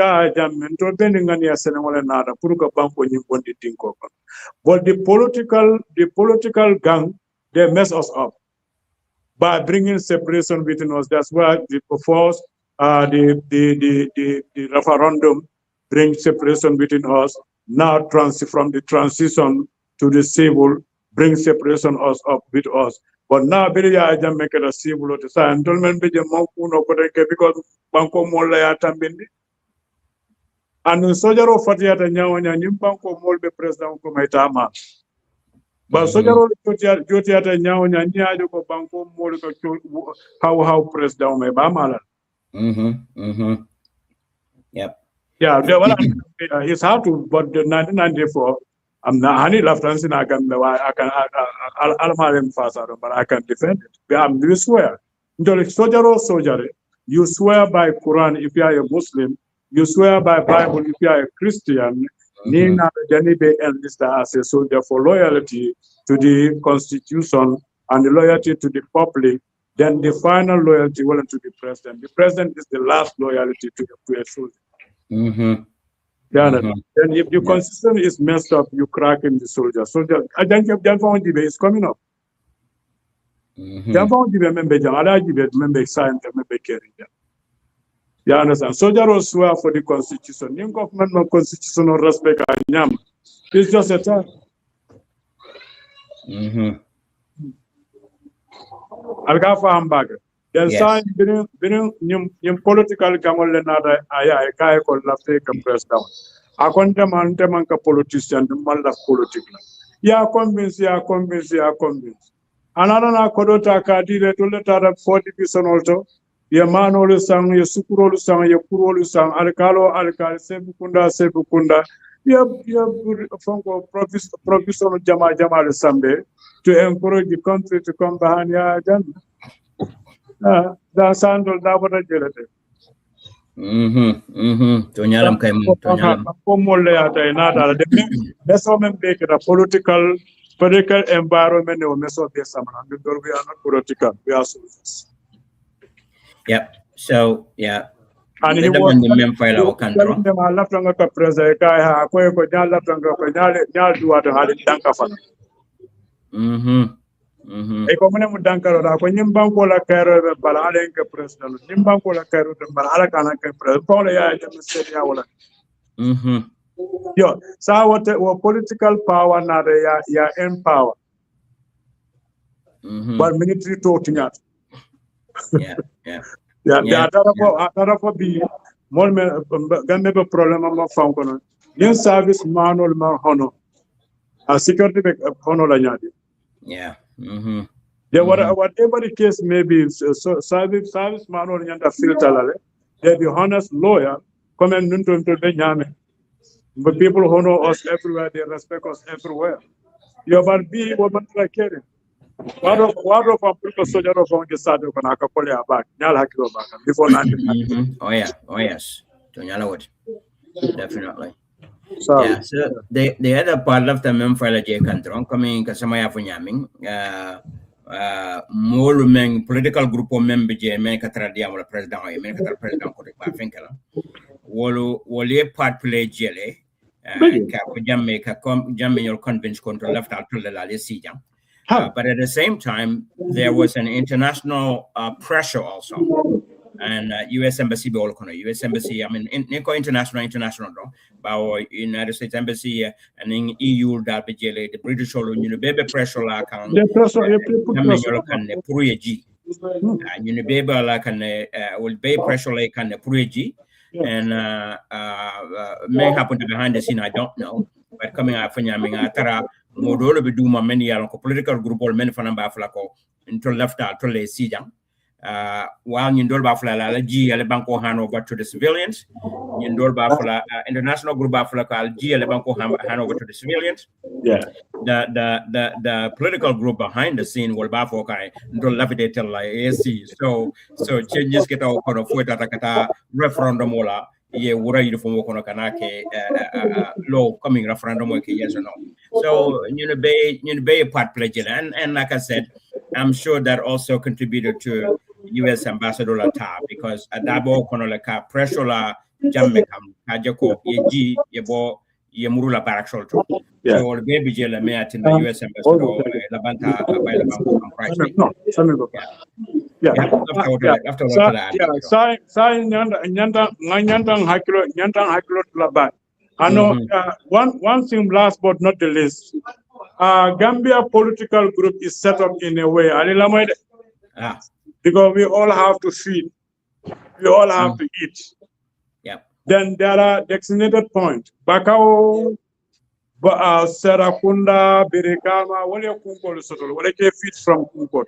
but the political gang, they mess us up by bringing separation between us. That's why the force, the referendum brings separation between us. Now from the transition to the civil brings separation us up with us. But now I just make it a civil to say and don't be because Banco Mola Tambindi. And in Sojaro Fatiata Nyawanya Nimbanko Molbe President Kumaitama. But Sojaro Jotiata Nyawanya Nyako Banco Molka how President Mebamala. Yep. Yeah, it's hard to, but 1994, I'm not honey left I can but I can defend it. You swear. You swear by Quran if you are a Muslim, you swear by Bible if you are a Christian, Nina Janibe and Lista as a soldier for loyalty to the Constitution and the loyalty to the public, then the final loyalty will to the president. The president is the last loyalty to a soldier. Then if the constitution is messed up, you crack in the soldier. Soldier, I think Janfon Dibe is coming up. Janfon Dibe member Jamala Dibe member sign member carrying them. You understand? Soldier will swear for the constitution. New government constitutional respect and it's just a time. I'll go for hamburger. Then sign in political gamble nada I call la fake press down. I contamanka politician the mal of political. Yeah, convinced. anana kodota ka dire to le tara 40% also ye manolu sang ye sukurolu sang ye kurolu sang alkalo sebu kunda ye fonko provisional jama sambe to encourage the country to come behind ya jan da sandol da bada jelete to nyalam kay mun to nyalam ko molle ya tay na dala de meso men be the political environment o meso be samana we are not political, we are soldiers. Yep. So yeah. And he was them a left on the president ha ko ko nya left on ko nya duwa to hali danka fa e ko mune mu dankaro da ko nyim banko la kero be bala alen ke president nyim banko la kero be bala ala kana ke president ko le ya dem seria wala yo sa what political power na de ya empower but military to tinyat yeah atara ko bi mol me gambe be problem ma fam ko non yen service manol ma hono a security be hono la nyadi whatever the case may be, so service manol nyanda filter la they be honest lawyer come and nunto to be nyame but people who know us everywhere, they respect us everywhere. You about be what like it. What of people soldier of on the side of an akapolia back, Nyala back before 1990. Oh yes. Definitely. So, yeah, so the other part of the member J Cantron coming Kasamaya for Yaming, more men political group of member J Menkatradia or president or Menka president for Finkala. Wole part play jelly, Jamaica Jamaica convince control left out to the Lalisijan. But at the same time, there was an international pressure also. And U.S. Embassy, U.S. Embassy, I mean, international, but United States Embassy and in EU, the British Union, baby pressure like and will be pressure like and the and may happen to behind the scene, I don't know, but coming out from Yaminga, Momodou be do many political group or many fan Baflaco into left out to lay Sijang. While Yindol Bafla G Banco hand over to the civilians, Yindol Bafla international group Bafla G Banco hand over to the civilians. Yeah. The political group behind the scene will Bafokai don't love it till like AC. So changes get out for the referendum ola. Yeah, what are you from Wokonokanake low coming referendum yes or no? So you be a part pledge and like I said, I'm sure that also contributed to US Ambassador Lata because Adabo Konolaka pressure la Jamaican Kajako Yeji Yebo Yemurula Barakshol. So the baby jail met in the US Ambassador Labanta by the I know one thing last but not the least. Gambia political group is set up in a way, because we all have to feed, we all have to eat. Then there are designated points. Bakao, Serakunda, Birikama, what you Kunkol Sotol, what you feed from Kunkot.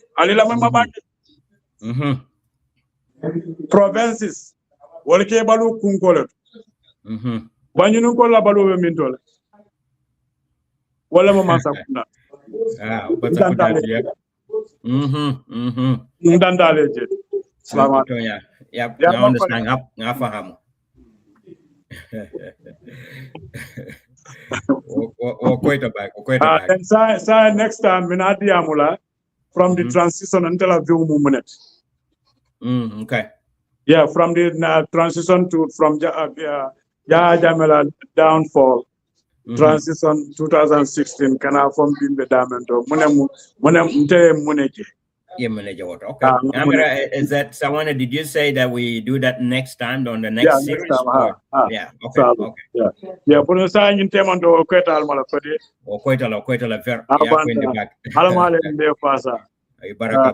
Provinces, what you Balu Kunkol. Banyunukola Balu Mintol. Wala mo masakuna. Ndandale je. Salamat. Yeah, I understand. I faham. And say next time when Adiamula from the transition until a few moments. Okay. Yeah, from the transition to from Jamela downfall. Transition 2016 kana from Bimbe Damento Muneje. Okay. Camara, is that Sawaneh? Did you say that we do that next time on the next series? Next time, yeah. Okay. Okay. Yeah. But the sign in Temando Quetal Malafadi. Or Quetala Ver. Alamale in the Fasa. Baraka.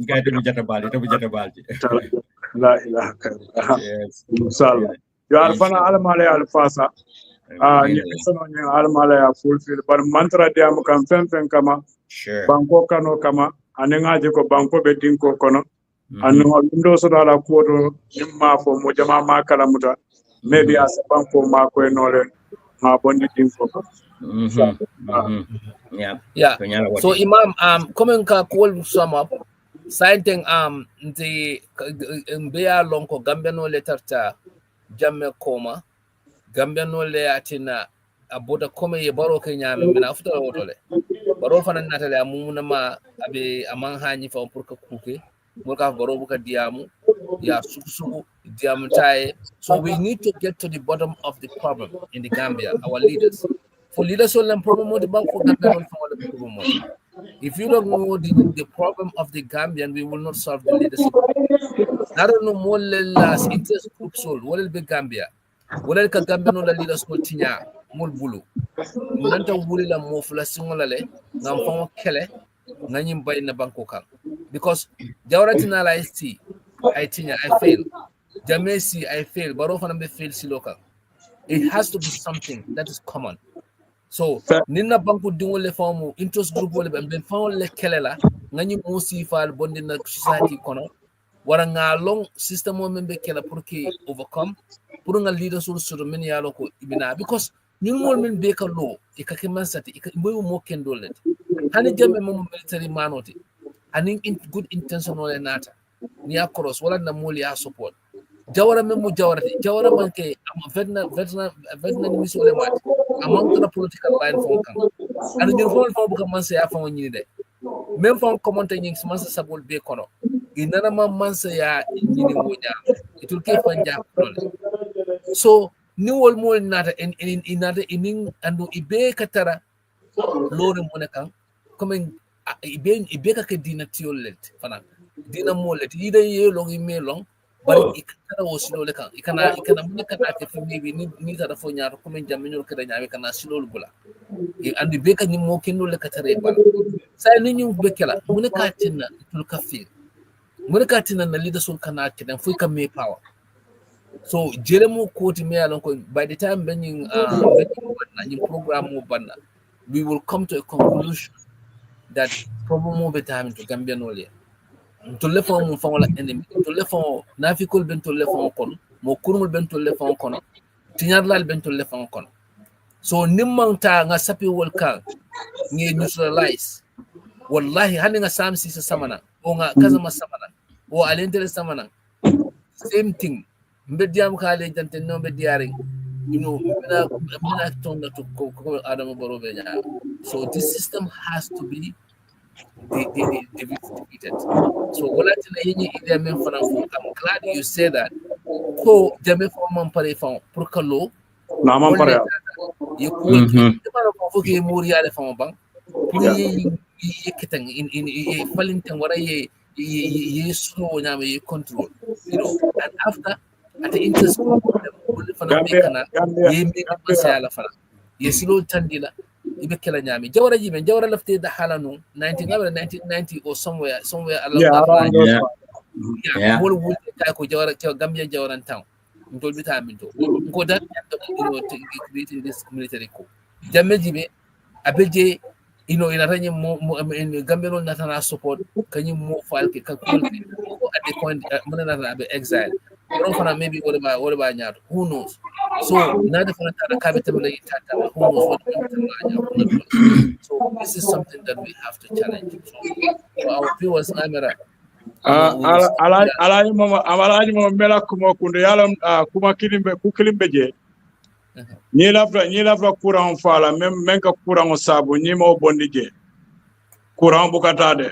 Get to Jatabali. Yes. You are Fana Alamale Alfasa. ni bisono ni almala ya fulfill bar mantra de am kam fen kama Sure. banko kano kama anengaje ko banko be dinko kono anu ndo so dala ko do nimma fo mo jama ma kala muta maybe as banko ma ko enole ma bondi dinko yeah so Imam coming ka call sum up citing the beya lonko gambeno letarta jamme koma gambeno le atina aboda kome ye baro ke nyame mina afuta wotole baro fanan natale amuna ma abe aman hanyi fa pour ka kuke mo ka baro buka diamu ya suku diamu tae. So we need to get to the bottom of the problem in the Gambia, our leaders. For leaders will problem the bank for Gambia problem. If you don't know the problem of the Gambian, we will not solve the leadership. I don't know more less interest group soul, what will be Gambia? What will Gambia no leaders will tinya mul bulu. Nanta wuli la mo fula singolale ngam famo kele nganyim bay na banko kan. Because jawratina la ST I tinya I fail. Jamesi I fail, but often I fail si local. It has to be something that is common. So nina banku dingole formu interest group wole ben fawon le kelela ngani mo si fal bondi na society kono wara nga long system mo membe kela pour que overcome pour nga leaders sur men ya loko ibina because ñun mo men be ka lo e ka keman sati e ka mboy mo kendo let hani jamme mo military manoti anin good intention wala nata ni across wala na moli ya support jawara memo jawara manke vetna ni misole mat among the political line fon kan and ñu fon bu man se ya fon ñi de même fon commenter ñi man sa sabol be kono inana man se ya ñi ni wonya itul ke fanja so ni wol mo nata in andu ibe katara lore mo ne kan comme ibe ka ke dina tiolet fana dina molet ida ye long ime long bari ikana wo silo le kan ikana mun kana ke fami bi ni ta da fo nyaaro ko men jamminol kada nyaami kana silo bula e andi be ka ni mo kendo le katare bal sai ni ñu be kala mun ka tinna tul kafir mun ka tinna na lida sul kana kidan fu ka me power so jere mo koti me alon ko by the time ben ñu program mo banna we will come to a conclusion that problem mo be time to Gambia no le tolle fon mo fon wala enemy tolle fon nafikol ben tolle fon kon mo kurmul ben tolle fon kon tinyarlal ben tolle fon kon so nimmanta nga sapi wol kan ngi neutralize wallahi hani nga samsi sa samana o nga kazama samana o alentere samana same thing mbediam kale jante no mbediari mina tonda to ko Adam Borobe nya so this system has to be defeated. So what I tell you is I'm glad you say that. Ko jame for man pare fa pour que lo na man pare you cool ke mara ko ke muri ale fa ban pour yi ketang in falinten wara ye so nyame ye control you know and after at the interest for na me kana ye me masala fa ye silo tandila ibe kala nyami jawara jibe jawara lafte da halanu 1990 or somewhere along that line mol wul ka ko jawara Gambia jawaran town ndol bita minto ko that creating this military coup jamme jibe abeje ina ranye mo Gambia no natana support kanyi mo file ke ka ko at the point monana abe exile maybe what about nyaato who knows so now the capital who knows what so this is something that we have to challenge so our viewers Camara alaji mo mela kuma kunde yalam kuma kilimbe je ni lafra courant fala même ka courant sabu ni mo bondi je courant bukata de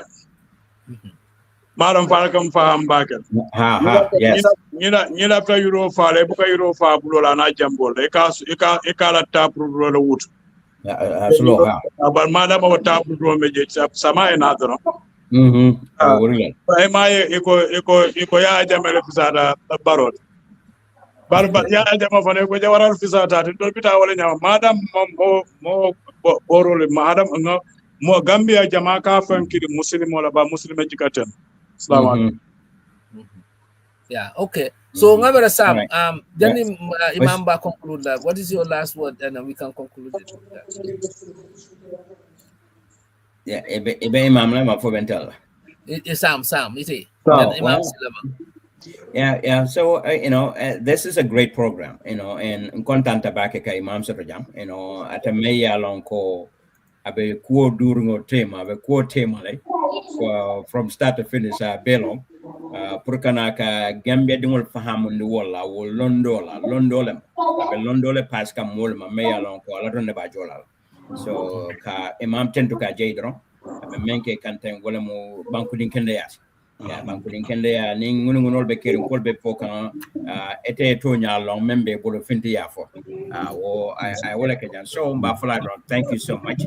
madam fala kam faham bakel yes ni lafra euro fala buka euro fa bulola na jambol e ka la tapru lo wut slow ba madam o tapru do meje sama e nadro iko ya jamele fisada barot barba ya jama fane ko jawaral fisada to bita wala nyama madam mo borole madam mo Gambia jama ka fam kidi muslim wala ba muslima jikaten assalamu alaikum yeah okay So Ngabera Sam, Right. then Yeah. Imam Ba conclude that. What is your last word, and then we can conclude it with that. Yeah, ebe Imam Lamin for Bentel. Sam, is it? Sam. Then Imam Wow. Silava. Yeah. So this is a great program, and content tabake ka Imam Sajam, at a meya long ko abe kuo during o tema, abe kuo tema like from start to finish belong. Purkana ka Gambia dingol fahamu ni wala wo londole abe londole pas ka molma meya long ko ala ronde ba jolal. So ka Imam tentu ka jaydro abe menke kanten wala mo banku din kende yas. Ya bankulin kende ya ni ngunol be kerin kol be fokan ete to nya long membe bolo finti ya fo wo I wala ke jan so ba fala don thank you so much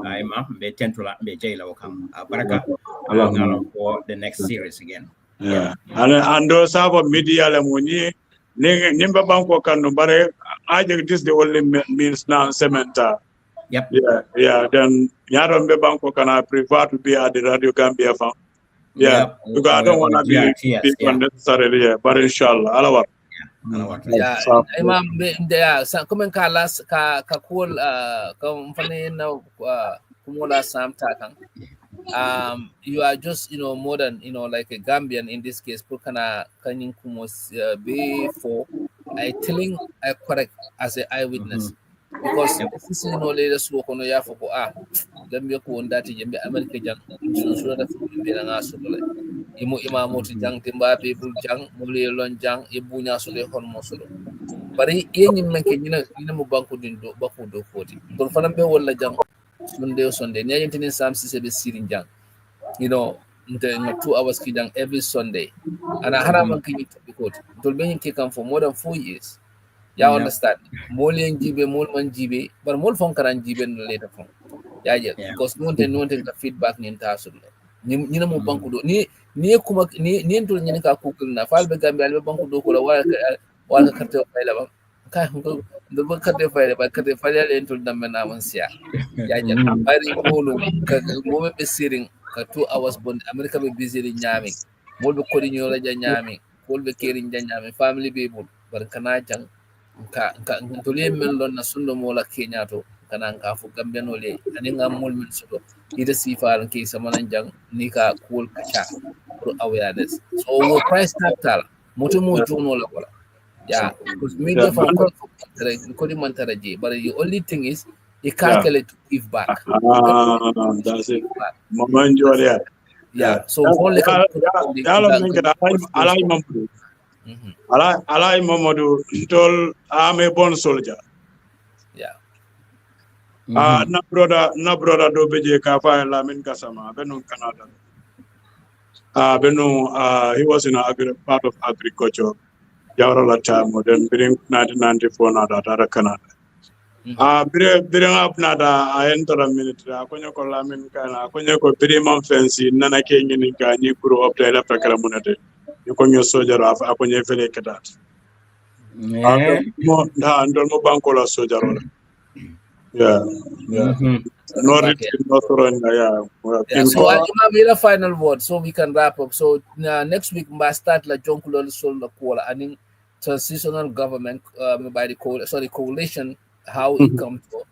Imam be tentula be jayla wakam baraka ngalon for the next series again. Yeah. And those have a media lemoni nimba banko kanu bare I think this the only means now cementa. Yep. Yeah. Then Yaron Banko can I prefer to be at the Radio Gambia farm. Yeah, Yep. because I don't want to be unnecessarily, yeah. But inshallah, Allah. Yeah, Imam, there komen ka last ka cool ka mfane na kumula Sam Takang. You are just more than like a Gambian in this case. Pukana kanin kumos before I telling I correct as an eyewitness. Because this is later so kono ya foko Gambia ko ndati jembe America jang so da be na solo le imo imamoti jang timba people jang mule lon jang e bunya solo hon mo solo bari yenyi menke nyina mo banko dindo bako do foti don fana be wala jang Sunday ne yentini Sam Ceesay be sirin jang into 2 hours ki jang every Sunday and I haraman ki to because dol be yin take for more than 4 years. Ya understand? Mol yang jibe, mol man jibe, but mol fon karan jibe no later fon. Ya because no one the feedback ni ntasul. Ni na mo banku do ni kuma ni ntol ni ka kukul na fal be Gambia be banku do ko la wala carte fayla ba. Ka do ba carte fayla ba carte fayla le ntol dambe na man sia. Ya bari molo ka mo be siring ka 2 hours bond America be busy ni nyami. Mol be ko di ñola ja nyami, mol be keri ja nyami, family be bul bar kana jang nka ntole men lon na sundo mola Kenya to kana nka fu Gambia no le ani ngam mol men sudo ida sifar ke samanan jang ni ka cool kacha for awareness so we price capital moto mo jono la wala because media for ko di man taraje but the only thing is you calculate to give back That's it moment so only Alai Momodou told I'm a born soldier. Na brother do beje ka fa Lamin Gassama benu Canada. He was in part of agriculture. Yawra time then bring 1994 na da Canada. Bring up na da I enter a military akonyo ko Lamin kana akonyo ko bring man fancy nana ke ngini ka ni grow up there after kalamunate. You can your soldier of akonyo fele kedat. Mo banko la soldier. Yeah. No retreat, no surrender. So I made a final word so we can wrap up. So next week we start la jonkulol sol la kola and transitional government by the coalition how it comes to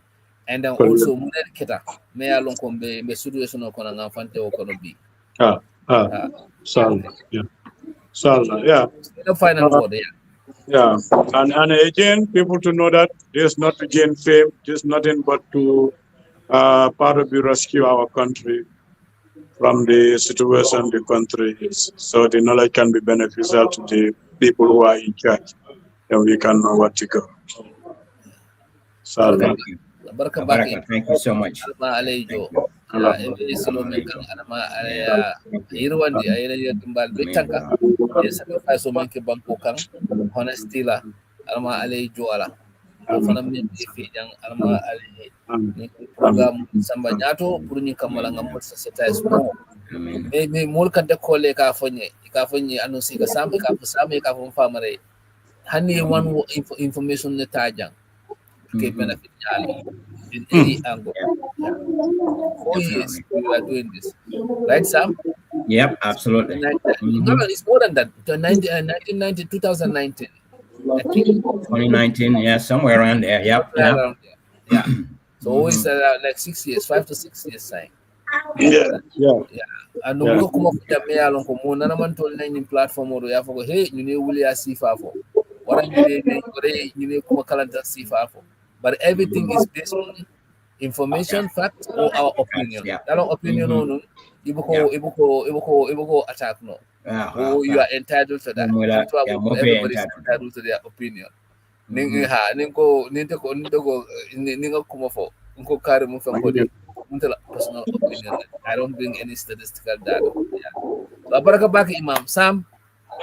and then also kita me along kombe me situation o kona ngafante o kono bi. Yeah. The final word, Yeah, and again, people to know that this not to gain fame, this nothing but to part of the rescue our country from the situation the country is. So the knowledge can be beneficial to the people who are in charge, and we can know what to go. So Thank you so much. Honesty la alma alay joala ko fana min fi jang alma alay ni program samba nyato pour ñu kamala ngam mo société mo mais mol kan de coller ka fonye annonce ka sambe ka fo famare hani one information ne tajang ke benefit jali in any angle. 4 years we are doing this, right, Sam? Yep, absolutely. No, it's more than that. 2019. I think 2019, yeah, somewhere around there. Yep. Around there. Yeah. So always like 6 years, 5 to 6 years time. Yeah. And no come up with a mail on common and man told nine platform or you forgo hey you know will see fafo. What you need come calendar see fafo. But everything is based on information, facts, or our opinion. That our opinion no Ibuko attack no. Oh, you are entitled to that. Everybody is entitled to their opinion. Personal opinion. I don't bring any statistical data. So, baraka back, Imam Sam.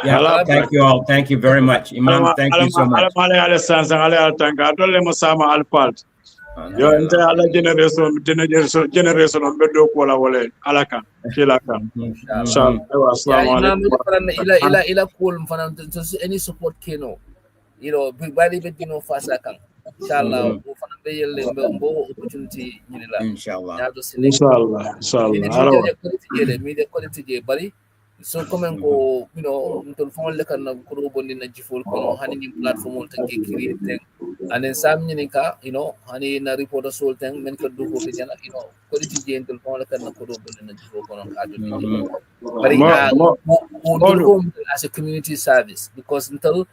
Yeah, thank you all. Thank you very much, Imam. Thank you so much. Yo ente ala generation on bedo ko la wala alaka kilaka inshallah assalamu ila cool mfana any support keno you know big bali be dino fasa kan inshallah mfana be yelle mbo opportunity ni la inshallah media quality je bari so comme ko you know ntol fon le kan ko bondi na jifol ko hani ni platform tan ke create and then sam ni ka you know hani na report sol tan men ko do ko jana you know quality je ntol fon le kan ko bondi na jifol ko ka do bari as a community service because ntol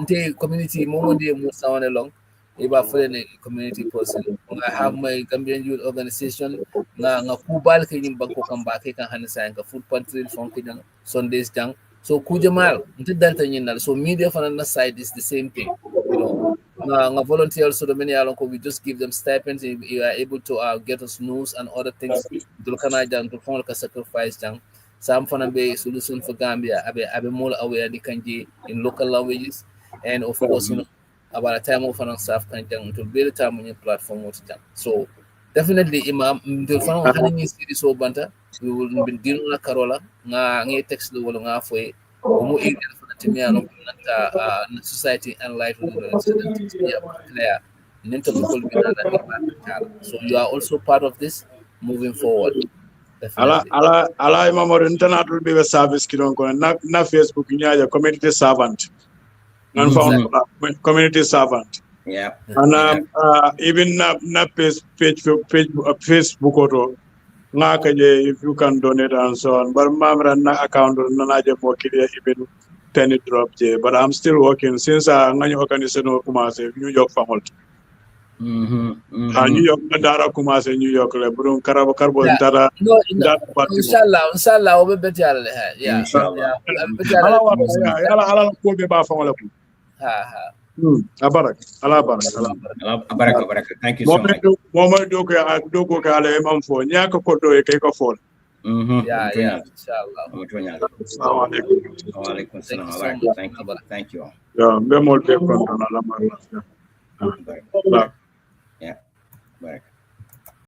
nte community Momodou mo Sawaneh long iba friend community person I have my Gambian youth organization nga kubal ke nyim bangko kamba ke kan hanisa nga food pantry fon ke jang Sundays jang so kujamal nte dalta nyinal so media fana na side is the same thing you know nga volunteers so the many along we just give them stipends if you are able to get us news and other things dul kana jang to fon ka sacrifice jang some fana be solution for Gambia abe more aware di kanji in local languages and of course you know about a time of an staff can to build a time on your platform. So definitely Imam the fan having is so banter we will be dealing with Carola nga text the wall nga for mo society and life so you are also part of this moving forward. Ala Mamadu internet will be a service kidon ko na Facebook nya community servant. Community servant. Yeah. And even na Facebook auto if you can donate and so on. But mamra na account na je mo kile even penny drop je. But I'm still working since ngani organization ko kumase New York family. New York dara kumase New York le burum karabo dara. Inshallah obe betal yeah. Inshallah. Ala ko be ba family. Abarak. Thank you so much. Momodou ko ala Imam fo nyaka ko do e kay ko fo. Yeah, inshallah. Thank you all. Yeah, be mo be konton ala ma. Yeah. Barak.